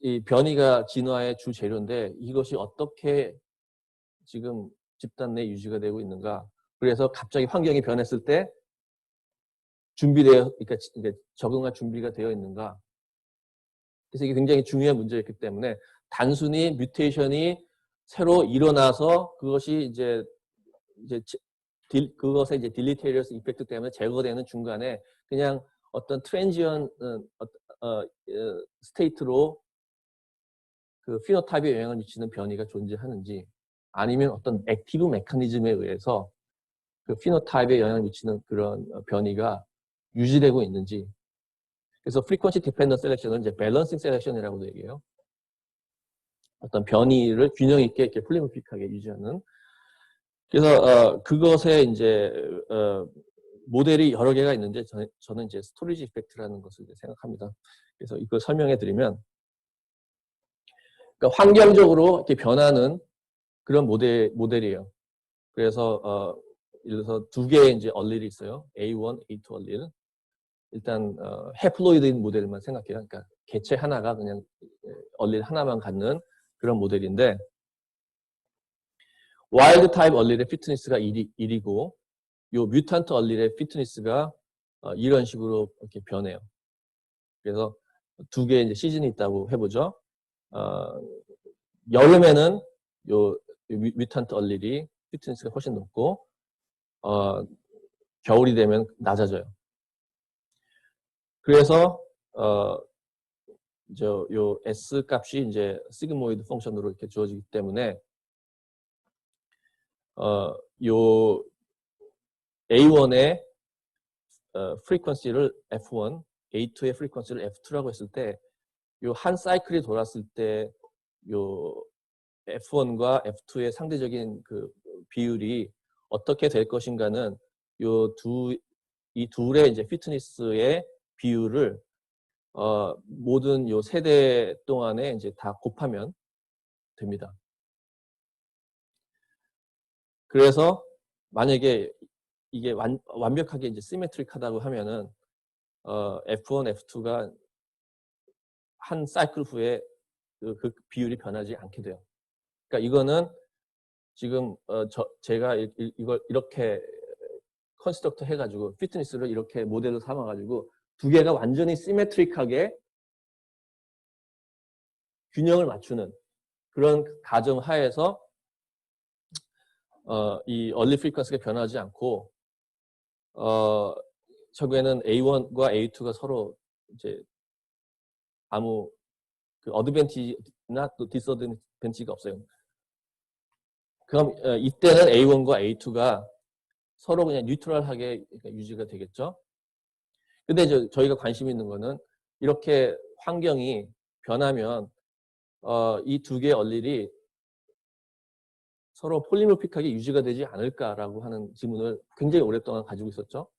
이 변이가 진화의 주 재료인데 이것이 어떻게 지금 집단 내 유지가 되고 있는가. 그래서 갑자기 환경이 변했을 때 그러니까 적응할 준비가 되어 있는가. 그래서 이게 굉장히 중요한 문제였기 때문에 단순히 뮤테이션이 새로 일어나서 그것이 이제 그것의 이제 딜리테리어스 이펙트 때문에 제거되는 중간에 그냥 어떤 트랜지언 스테이트로 그 피노타입에 영향을 미치는 변이가 존재하는지 아니면 어떤 액티브 메커니즘에 의해서 그 피노타입에 영향을 미치는 그런 변이가 유지되고 있는지. 그래서 frequency dependent selection은 이제 balancing selection이라고도 얘기해요. 어떤 변이를 균형 있게 이렇게 폴리모픽하게 유지하는. 그래서 그것에 이제 모델이 여러 개가 있는데 저는 이제 스토리지 이펙트라는 것을 이제 생각합니다. 그래서 이걸 설명해 드리면, 그러니까 환경적으로 이렇게 변하는 그런 모델이에요. 그래서 예를 들어서 두 개의 이제 얼릴이 있어요. A1, A2 얼릴. 일단 해플로이드인 모델만 생각해요. 그러니까 개체 하나가 그냥 얼릴 하나만 갖는 그런 모델인데, 와일드 타입 얼릴의 피트니스가 1이고 요 뮤턴트 얼릴의 피트니스가 이런 식으로 이렇게 변해요. 그래서 두 개의 이제 시즌이 있다고 해보죠. 여름에는 요 뮤턴트 얼릴이 피트니스가 훨씬 높고 겨울이 되면 낮아져요. 그래서 요 S 값이 이제 시그모이드 펑션으로 이렇게 주어지기 때문에 요 A1의 프리퀀시를 F1, A2의 프리퀀시를 F2라고 했을 때 요 한 사이클이 돌았을 때 요 F1과 F2의 상대적인 그 비율이 어떻게 될 것인가는 이 둘의 이제 피트니스의 비율을 모든 요 세대 동안에 이제 다 곱하면 됩니다. 그래서 만약에 이게 완벽하게 이제 시메트릭하다고 하면은 F1, F2가 한 사이클 후에 그 비율이 변하지 않게 돼요. 그러니까 이거는 지금 제가 이걸 이렇게 컨스트럭터 해가지고 피트니스를 이렇게 모델로 삼아가지고 두 개가 완전히 시메트릭하게 균형을 맞추는 그런 가정 하에서 이 얼리 프리퀀시가 변하지 않고 결국에는 A1과 A2가 서로 이제 아무 그 어드밴티지나 또 디스어드밴티지가 없어요. 그럼 이때는 A1과 A2가 서로 그냥 뉴트럴하게 유지가 되겠죠. 근데 이제 저희가 관심 있는 거는 이렇게 환경이 변하면 이 두 개의 얼릴이 서로 폴리모픽하게 유지가 되지 않을까라고 하는 질문을 굉장히 오랫동안 가지고 있었죠.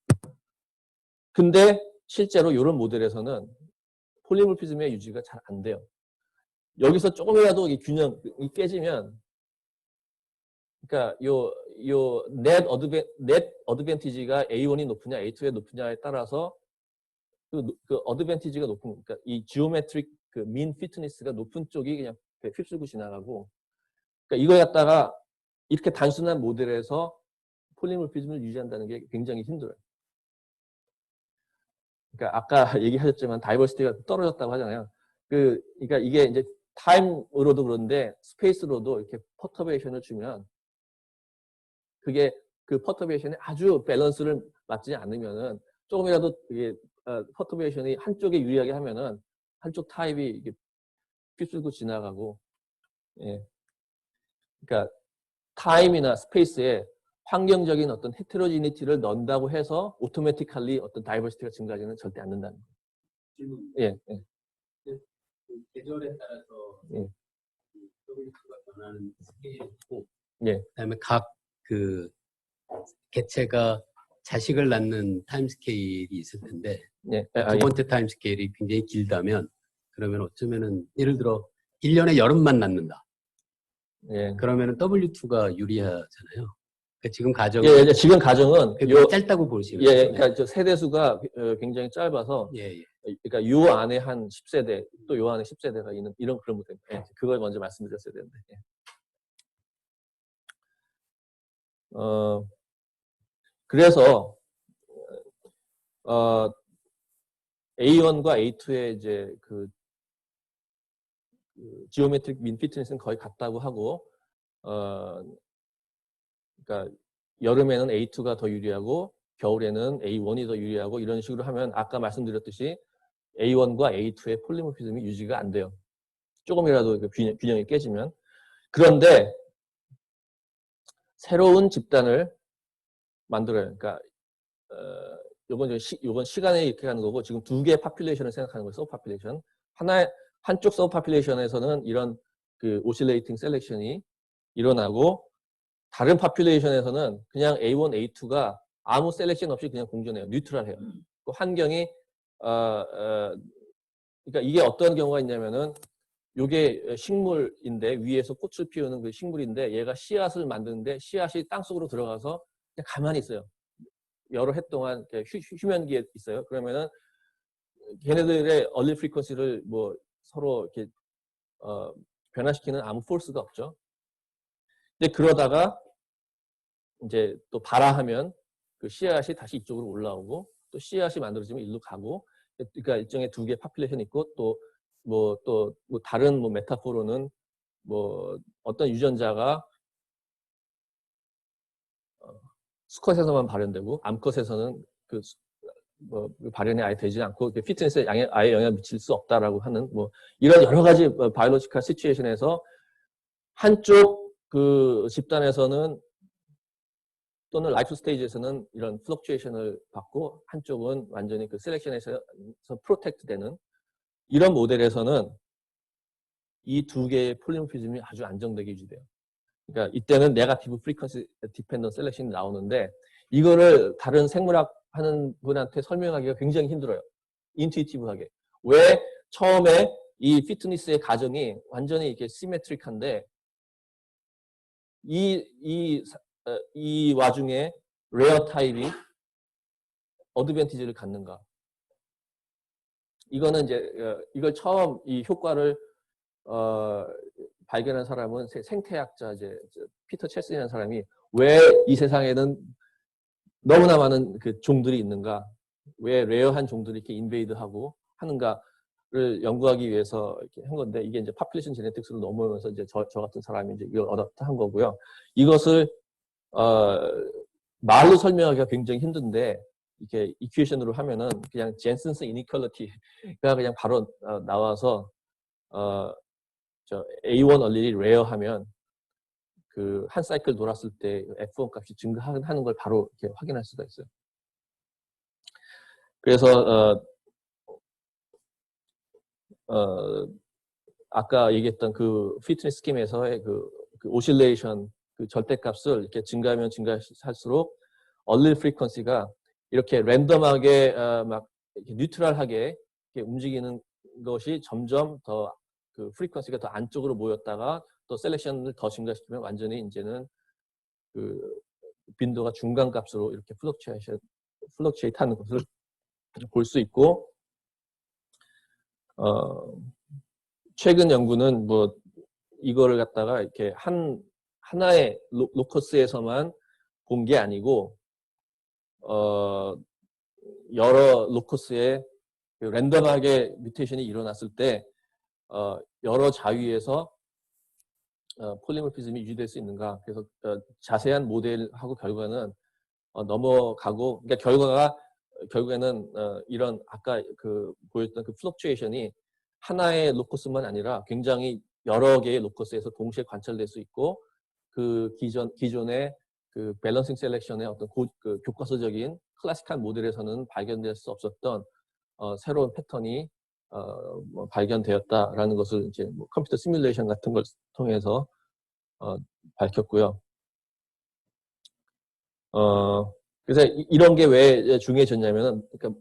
근데 실제로 이런 모델에서는 폴리모피즘의 유지가 잘 안 돼요. 여기서 조금이라도 이 균형이 깨지면, 그러니까 넷 어드밴티지가 A1이 높으냐 A2가 높으냐에 따라서 그 어드밴티지가 높은, 그러니까 이 지오메트릭 그 민 피트니스가 높은 쪽이 그냥 휩쓸고 지나가고, 그러니까 이거 갖다가 이렇게 단순한 모델에서 폴리모피즘을 유지한다는 게 굉장히 힘들어요. 그러니까 아까 얘기하셨지만 다이버시티가 떨어졌다고 하잖아요. 그러니까 이게 이제 타임으로도 그런데 스페이스로도 이렇게 퍼터베이션을 주면 그게 그 퍼터베이션이 아주 밸런스를 맞지 않으면은 조금이라도 이게 퍼터베이션이 한쪽에 유리하게 하면은 한쪽 타입이 이게 휩쓸고 지나가고, 예. 그러니까 타임이나 스페이스에 환경적인 어떤 헤테로지니티를 넣는다고 해서 오토매티컬리 어떤 다이버시티가 증가하지는 절대 않는다는 거예요. 질문. 예, 예. 그 계절에 따라서 예. WT가 변하는 스케일이 있고, 예. 그다음에 각 그 개체가 자식을 낳는 타임 스케일이 있을 텐데, 예. 두 번째 타임 스케일이 굉장히 길다면, 그러면 어쩌면은 예를 들어 1년에 여름만 낳는다. 예. 그러면은 W2가 유리하잖아요. 지금 가정 예, 지금 가정은 짧다고 보시는 예, 거죠? 그러니까 저 세대수가 굉장히 짧아서 예, 예. 그러니까 요 안에 한 10세대 또 요 안에 10세대가 있는 이런 그런 모델입니다. 예, 그걸 먼저 말씀드렸어야 되는데. 예. 그래서 A1과 A2의 이제 그 지오메트릭 민 피트니스는 거의 같다고 하고 그러니까 여름에는 A2가 더 유리하고 겨울에는 A1이 더 유리하고 이런 식으로 하면 아까 말씀드렸듯이 A1과 A2의 폴리모피즘이 유지가 안 돼요. 조금이라도 그 균형이 깨지면. 그런데 새로운 집단을 만들어요. 그러니까 요건 시간에 이렇게 가는 거고 지금 두 개의 파퓰레이션을 생각하는 거예요. 서브 파퓰레이션. 한쪽 서브 파퓰레이션에서는 이런 그 오실레이팅 셀렉션이 일어나고 다른 파퓰레이션에서는 그냥 A1, A2가 아무 셀렉션 없이 그냥 공존해요. 뉴트럴해요. 그 환경이 그러니까 이게 어떤 경우가 있냐면은 요게 식물인데 위에서 꽃을 피우는 그 식물인데 얘가 씨앗을 만드는데 씨앗이 땅속으로 들어가서 그냥 가만히 있어요. 여러 해 동안 휴면기에 있어요. 그러면은 걔네들의 얼리 프리퀀시를 뭐 서로 이렇게 변화시키는 아무 포스가 없죠. 근데 그러다가 이제 또 발화하면 그 씨앗이 다시 이쪽으로 올라오고 또 씨앗이 만들어지면 일로 가고 그러니까 일종의 두 개 파퓰레이션이 있고 또 뭐 다른 뭐 메타포로는 뭐 어떤 유전자가 수컷에서만 발현되고 암컷에서는 뭐 발현이 아예 되지 않고 피트니스에 아예 영향을 미칠 수 없다라고 하는 뭐 이런 여러 가지 바이올로지컬 시츄에이션에서 한쪽 그 집단에서는 또는 라이프 스테이지에서는 이런 플럭추에이션을 받고 한쪽은 완전히 그 셀렉션에서 프로텍트 되는 이런 모델에서는 이 두 개의 폴리모피즘이 아주 안정되게 유지돼요. 그러니까 이때는 네거티브 프리퀀시 디펜던트 셀렉션이 나오는데 이거를 다른 생물학 하는 분한테 설명하기가 굉장히 힘들어요. 인투이티브하게. 왜 처음에 이 피트니스의 가정이 완전히 이렇게 시메트릭한데 이 와중에 레어 타입이 어드밴티지를 갖는가? 이거는 이제 이걸 처음 이 효과를 발견한 사람은 생태학자 이제 피터 체스라는 사람이 왜 이 세상에는 너무나 많은 그 종들이 있는가? 왜 레어한 종들이 이렇게 인베이드하고 하는가를 연구하기 위해서 이렇게 한 건데 이게 이제 파퓰레이션 제네틱스로 넘어오면서 이제 저 같은 사람이 이제 이걸 어댑트 한 거고요. 이것을 말로 설명하기가 굉장히 힘든데 이렇게 이퀘이션으로 하면은 그냥 젠슨스 이니퀄리티가 그냥 바로 나와서 저 A1 얼릴이 레어하면 그 한 사이클 돌았을 때 F1 값이 증가하는 걸 바로 이렇게 확인할 수가 있어요. 그래서 아까 얘기했던 그 피트니스 스킴에서의 그 오실레이션 그 절대값을 이렇게 증가하면 증가할수록 얼릴 프리퀀시가 이렇게 랜덤하게 막 이렇게 뉴트럴하게 이렇게 움직이는 것이 점점 더 그 프리퀀시가 더 안쪽으로 모였다가 또 셀렉션을 더 증가시키면 완전히 이제는 그 빈도가 중간 값으로 이렇게 플럭추에이트 하는 것을 볼 수 있고 최근 연구는 뭐 이거를 갖다가 이렇게 하나의 로커스에서만 본 게 아니고 여러 로커스에 랜덤하게 뮤테이션이 일어났을 때 여러 자위에서 폴리모피즘이 유지될 수 있는가. 그래서 자세한 모델하고 결과는 넘어가고, 그러니까 결과가 결국에는 이런 아까 그 보였던 그 플럭추에이션이 하나의 로커스만 아니라 굉장히 여러 개의 로커스에서 동시에 관찰될 수 있고 그 기존의 그 밸런싱 셀렉션의 어떤 그 교과서적인 클래식한 모델에서는 발견될 수 없었던 새로운 패턴이 뭐 발견되었다라는 것을 이제 뭐 컴퓨터 시뮬레이션 같은 걸 통해서 밝혔고요. 그래서 이런 게 왜 중요해졌냐면은, 그러니까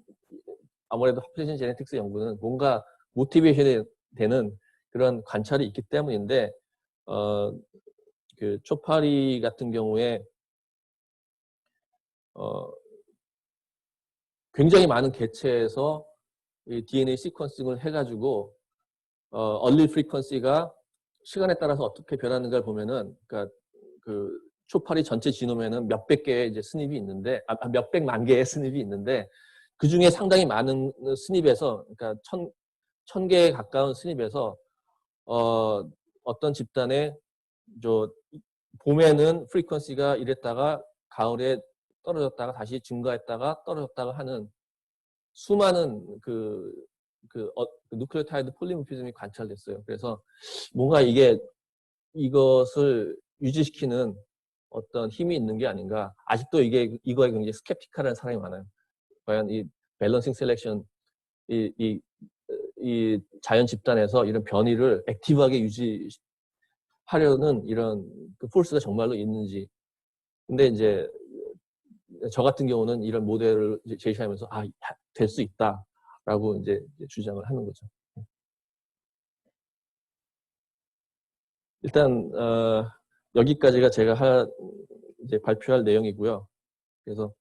아무래도 파퓰레이션 제네틱스 연구는 뭔가 모티베이션이 되는 그런 관찰이 있기 때문인데, 그 초파리 같은 경우에 굉장히 많은 개체에서 이 DNA 시퀀싱을 해가지고 얼리 프리퀀시가 시간에 따라서 어떻게 변하는가를 보면은, 그러니까 그 초파리 전체 지놈에는 몇백 개의 이제 스닙이 있는데, 몇백만 개의 스닙이 있는데, 그 중에 상당히 많은 스닙에서, 그러니까 천 개에 가까운 스닙에서 어떤 집단에 봄에는 프리퀀시가 이랬다가 가을에 떨어졌다가 다시 증가했다가 떨어졌다가 하는 수많은 그 누클레오타이드 폴리모피즘이 관찰됐어요. 그래서 뭔가 이것을 유지시키는 어떤 힘이 있는 게 아닌가. 아직도 이거에 굉장히 스캡티컬한 사람이 많아요. 과연 이 밸런싱 셀렉션, 이 자연 집단에서 이런 변이를 액티브하게 유지하려는 이런 그 포스가 정말로 있는지. 근데 이제 저 같은 경우는 이런 모델을 제시하면서 될 수 있다라고 이제 주장을 하는 거죠. 일단 여기까지가 제가 이제 발표할 내용이고요. 그래서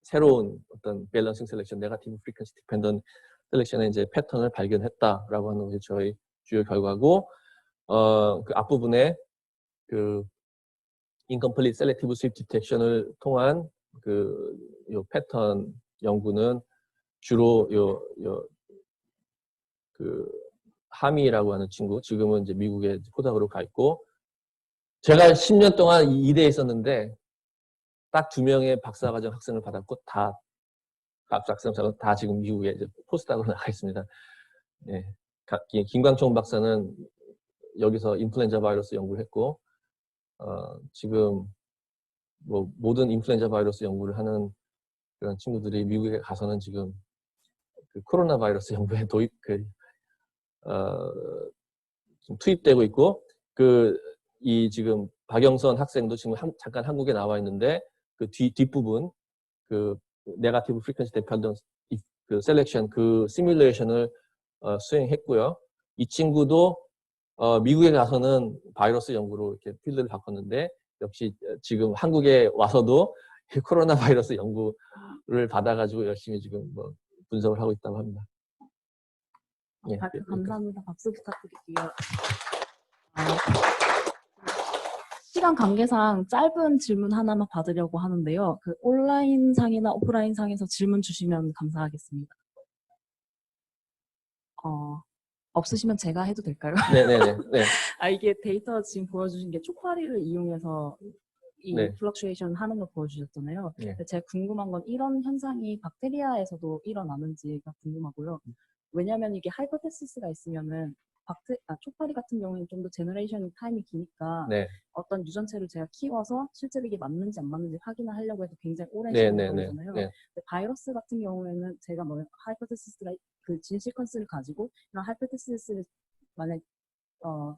새로운 어떤 밸런싱 셀렉션, 네거티브 프리퀀시 디펜던트 셀렉션의 이제 패턴을 발견했다라고 하는 것이 저희 주요 결과고, 그 앞부분에 그 incomplete selective sweep detection을 통한 요 패턴 연구는 주로 하미라고 하는 친구, 지금은 이제 미국에 포닥으로 가 있고, 제가 10년 동안 이 이대에 있었는데 딱 2명의 박사과정 학생을 받았고 박사학생은 다 지금 미국에 이제 포스닥으로 나가 있습니다. 네. 김광총 박사는 여기서 인플루엔자 바이러스 연구를 했고, 지금 뭐 모든 인플루엔자 바이러스 연구를 하는 그런 친구들이 미국에 가서는 지금 그 코로나 바이러스 연구에 지금 투입되고 있고, 지금 박영선 학생도 지금 잠깐 한국에 나와 있는데, 그 뒷부분, 그 네거티브 프리퀀시 디펜던트 그 셀렉션, 그 시뮬레이션을 수행했고요. 이 친구도 미국에 가서는 바이러스 연구로 이렇게 필드를 바꿨는데, 역시 지금 한국에 와서도 코로나 바이러스 연구를 받아가지고 열심히 지금 뭐 분석을 하고 있다고 합니다. 예, 발표 감사합니다. 박수 부탁드릴게요. 시간 관계상 짧은 질문 하나만 받으려고 하는데요. 그 온라인 상이나 오프라인 상에서 질문 주시면 감사하겠습니다. 없으시면 제가 해도 될까요? 네네네. 네. 이게 데이터 지금 보여주신 게 초파리를 이용해서 이 네. 플럭슈에이션 하는 걸 보여주셨잖아요. 네. 근데 제가 궁금한 건 이런 현상이 박테리아에서도 일어나는지가 궁금하고요. 왜냐하면 이게 하이퍼테시스가 있으면은 초파리 같은 경우는 좀 더 제너레이션 타임이 기니까 네. 어떤 유전체를 제가 키워서 실제로 이게 맞는지 안 맞는지 확인을 하려고 해서 굉장히 오랜 네, 시간이 네, 걸리잖아요. 네, 네. 근데 바이러스 같은 경우에는 제가 하이퍼테시스가 그 진 시퀀스를 가지고 이런 하이퍼테시스를 만약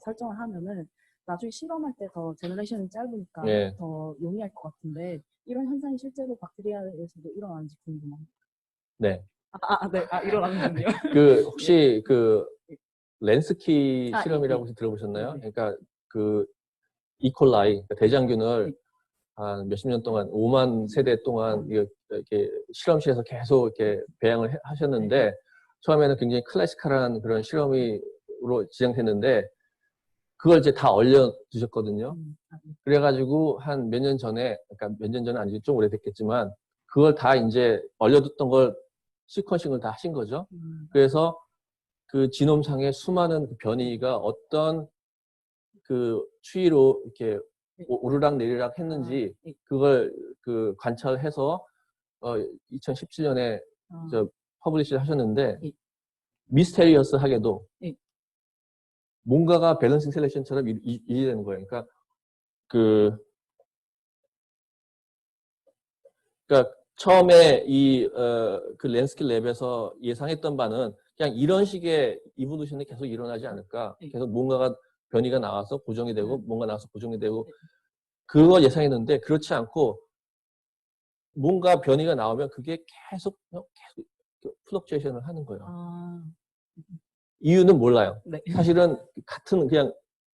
설정을 하면은 나중에 실험할 때 더 제너레이션이 짧으니까 네. 더 용이할 것 같은데 이런 현상이 실제로 박테리아에서도 일어나는지 궁금합니다. 네. 네. 일어나는군요. 혹시 랜스키 실험이라고 혹시 들어보셨나요? 네. 그러니까 이콜라이, 대장균을 한 몇십 년 동안 5만 세대 동안 이렇게 실험실에서 계속 이렇게 배양을 하셨는데, 처음에는 굉장히 클래시컬한 그런 실험으로 진행됐는데, 그걸 이제 다 얼려두셨거든요. 그래가지고 한 몇 년 전에, 그러니까 몇 년 전은 아니지, 좀 오래됐겠지만, 그걸 다 이제 얼려뒀던 걸 시퀀싱을 다 하신 거죠. 그래서 그 지놈상의 수많은 그 변이가 어떤 그 추이로 이렇게 오르락 내리락 했는지 그걸 관찰해서 2017년에 퍼블리시를 하셨는데, 미스테리어스하게도 뭔가가 밸런싱 셀렉션처럼 일이 되는 거예요. 그러니까 처음에 그 랜스키 랩에서 예상했던 바는 그냥 이런 식의 이볼루션이 계속 일어나지 않을까. 계속 뭔가가 변이가 나와서 고정이 되고 뭔가 나와서 고정이 되고 그거 예상했는데, 그렇지 않고 뭔가 변이가 나오면 그게 계속 플럭츄에이션을 하는 거예요. 이유는 몰라요. 네. 사실은 같은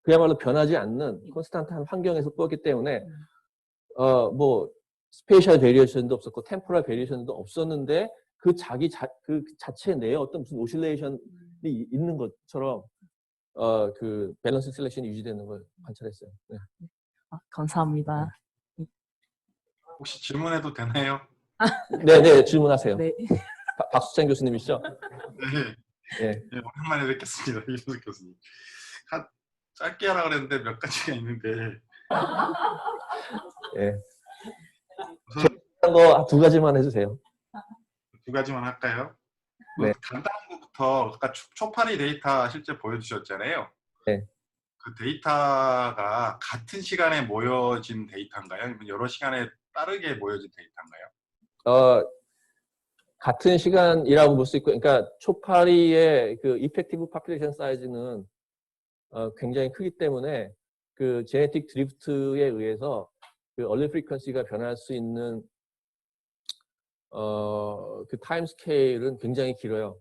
그야말로 변하지 않는 콘스탄트한 환경에서 뽑기 때문에 스페이셜 베리에이션도 없었고 템포럴 베리에이션도 없었는데 그 그 자체 내에 어떤 무슨 오실레이션이 있는 것처럼 그 밸런스 셀렉션이 유지되는 걸 관찰했어요. 네. 감사합니다. 혹시 질문해도 되나요? 네, 질문하세요. 네. 박수찬 교수님이시죠? 네. 네. 네, 오랜만에 뵙겠습니다. 이준석 교수님. 짧게 하라 그랬는데 몇 가지가 있는데 예. 우선 거 두 가지만 해주세요. 두 가지만 할까요? 네. 간단한 것부터 아까 초파리 데이터 실제 보여주셨잖아요. 네. 그 데이터가 같은 시간에 모여진 데이터인가요? 아니면 여러 시간에 빠르게 모여진 데이터인가요? 같은 시간이라고 볼 수 있고, 그러니까 초파리의 그 이펙티브 파퓰레이션 사이즈는 굉장히 크기 때문에 그 제네틱 드리프트에 의해서 그 얼리 프리퀀시가 변할 수 있는 그 타임 스케일은 굉장히 길어요.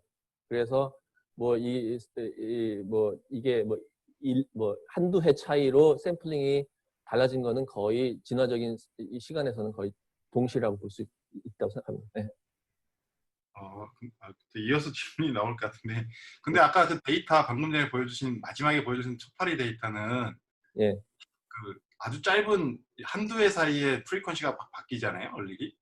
그래서 뭐 이게 한두 해 차이로 샘플링이 달라진 거는 거의 진화적인 이 시간에서는 거의 동시라고 볼 수 있다고 생각합니다. 네. 이어서 질문이 나올 것 같은데, 근데 아까 그 데이터 방금 전에 마지막에 보여주신 초파리 데이터는 예. 그 아주 짧은 한두 해 사이에 프리퀀시가 바뀌잖아요, 얼리기.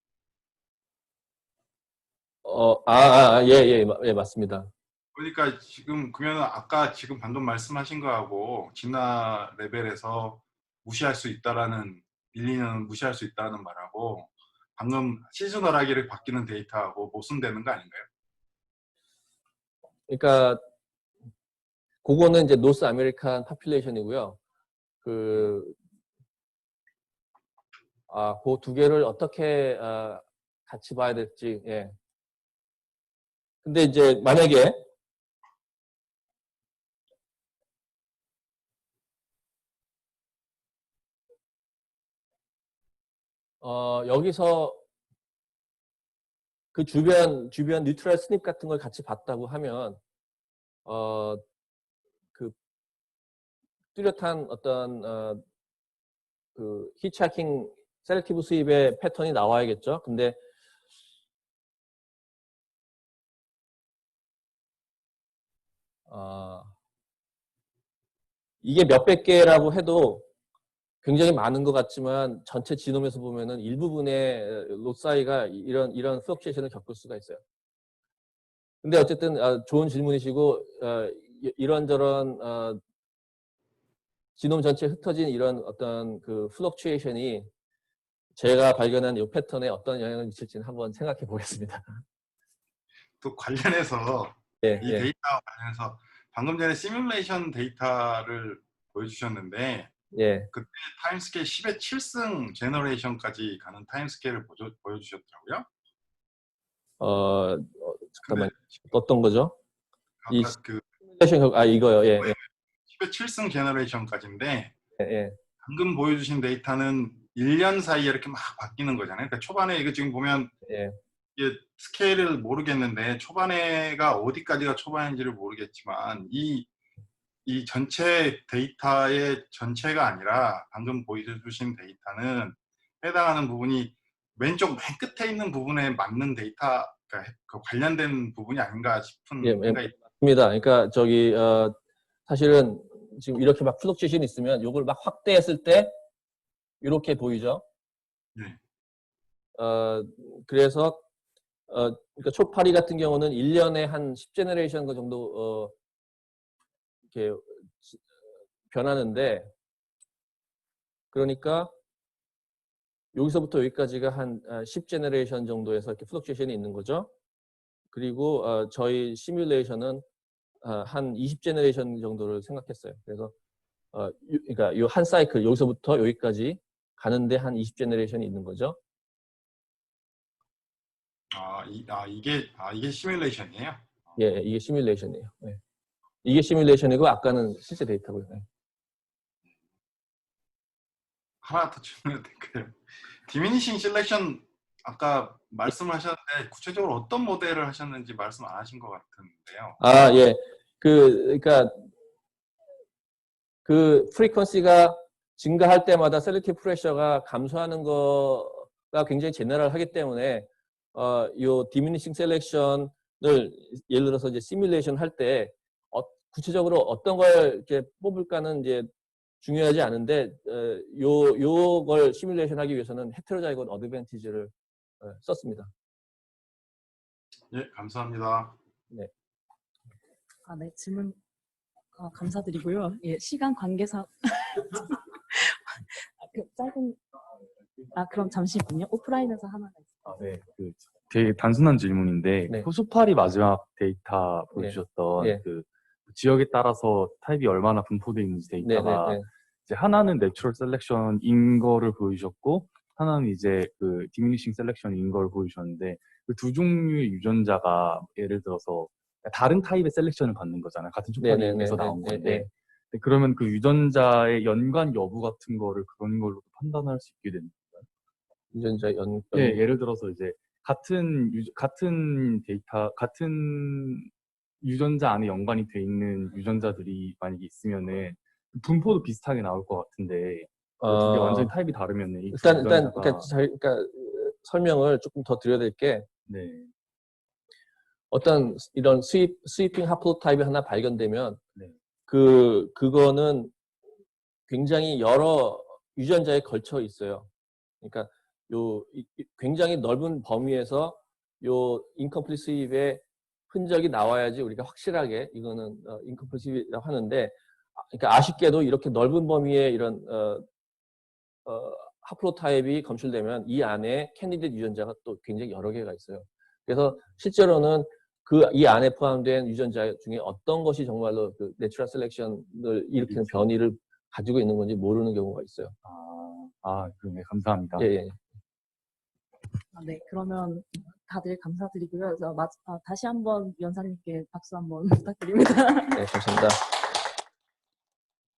예, 맞습니다. 그러니까 지금 그러면 아까 지금 방금 말씀하신 거하고 진화 레벨에서 무시할 수 있다라는 밀리는 무시할 수 있다는 말하고 방금 시즈널하게 바뀌는 데이터하고 모순되는 거 아닌가요? 그러니까 그거는 이제 노스 아메리칸 파퓰레이션이고요. 그 두 개를 어떻게 같이 봐야 될지. 예. 근데 이제 만약에 여기서 그 주변 뉴트럴 스닙 같은 걸 같이 봤다고 하면 그 뚜렷한 어떤 그 히치하킹 셀렉티브 수입의 패턴이 나와야겠죠. 근데 이게 몇백 개라고 해도 굉장히 많은 것 같지만 전체 지놈에서 보면은 일부분의 롯사이가 이런 플럭추에이션을 겪을 수가 있어요. 근데 어쨌든 좋은 질문이시고 이런저런 지놈 전체에 흩어진 이런 어떤 그 플럭추에이션이 제가 발견한 이 패턴에 어떤 영향을 미칠지는 한번 생각해 보겠습니다. 또 관련해서 예, 이 예. 데이터와 관련해서 방금 전에 시뮬레이션 데이터를 보여주셨는데 예. 그때 타임스케일 10의 7승 제너레이션까지 가는 타임스케일을 보여주셨더라고요. 잠깐만 어떤 거죠? 아까 그 이거요. 예, 예. 10의 7승 제너레이션까지인데 예, 예. 방금 보여주신 데이터는 1년 사이에 이렇게 막 바뀌는 거잖아요. 그러니까 초반에 이거 지금 보면 예. 이게 스케일을 모르겠는데 초반에가 어디까지가 초반인지를 모르겠지만 이 전체 데이터의 전체가 아니라 방금 보여주신 데이터는 해당하는 부분이 왼쪽 맨 끝에 있는 부분에 맞는 데이터, 그러니까 그 관련된 부분이 아닌가 싶은 예, 생각이 맞습니다. 그러니까 사실은 지금 이렇게 막 플럭추에이션이 있으면 이걸 막 확대했을 때 이렇게 보이죠. 네. 그래서 그러니까 초파리 같은 경우는 1년에 한 10제너레이션 정도 이렇게 변하는데 그러니까 여기서부터 여기까지가 한 10제너레이션 정도에서 이렇게 플럭추에이션이 있는 거죠. 그리고 저희 시뮬레이션은 한 20제너레이션 정도를 생각했어요. 그래서 그러니까 이 한 사이클 여기서부터 여기까지 가는데 한 20제너레이션이 있는 거죠. 이게 시뮬레이션이에요? 예, 이게 시뮬레이션이에요. 네. 이게 시뮬레이션이고 아까는 실제 데이터고요. 네. 하나 더 질문해도 될까요? 디미니싱 셀렉션 아까 말씀을 하셨는데 구체적으로 어떤 모델을 하셨는지 말씀 안 하신 것 같은데요. 예. 그러니까 그 프리퀀시가 증가할 때마다 셀렉티브 프레셔가 감소하는 가 굉장히 제너럴하기 때문에 요 디미니싱 셀렉션을 예를 들어서 이제 시뮬레이션 할 때 구체적으로 어떤 걸 이렇게 뽑을까는 이제 중요하지 않은데 요걸 시뮬레이션 하기 위해서는 헤테로자이고트 어드밴티지를 썼습니다. 예, 감사합니다. 네. 네, 질문 감사드리고요. 예, 시간 관계상 짧은 그럼 잠시만요. 오프라인에서 하나가 있어요. 네, 되게 단순한 질문인데 네. 호수파리 마지막 데이터 보여주셨던 네. 그 지역에 따라서 타입이 얼마나 분포되어 있는지 데이터가 네. 이제 하나는 내추럴 셀렉션인 거를 보여주셨고 하나는 이제 그 디미니싱 셀렉션인 걸 보여주셨는데 그 두 종류의 유전자가 예를 들어서 다른 타입의 셀렉션을 받는 거잖아요. 같은 초파리에서 나온 건데 네, 그러면 그 유전자의 연관 여부 같은 거를 그런 걸로 판단할 수 있게 되는 건가요? 유전자 연 네, 예를 들어서 이제 같은 데이터, 같은 유전자 안에 연관이 돼 있는 유전자들이 만약에 있으면은 분포도 비슷하게 나올 것 같은데 두 개 완전히 타입이 다르면은 이 일단 유전자가 그러니까 설명을 조금 더 드려야 될 게 네, 어떤 이런 스위핑 하플로타입이 하나 발견되면 네. 그거는 굉장히 여러 유전자에 걸쳐 있어요. 그러니까 굉장히 넓은 범위에서 요 인컴플리트 스윕의 흔적이 나와야지 우리가 확실하게 이거는 인컴플리트 스윕이라고 하는데, 그러니까 아쉽게도 이렇게 넓은 범위의 이런 하플로타입이 검출되면 이 안에 캔디데이트 유전자가 또 굉장히 여러 개가 있어요. 그래서 실제로는 이 안에 포함된 유전자 중에 어떤 것이 정말로 그 내추럴 셀렉션을 일으키는 변이를 가지고 있는 건지 모르는 경우가 있어요. 그러네. 감사합니다. 예. 네, 그러면 다들 감사드리고요. 그래서 다시 한번 위원장님께 박수 한번 부탁드립니다. 네, 감사합니다.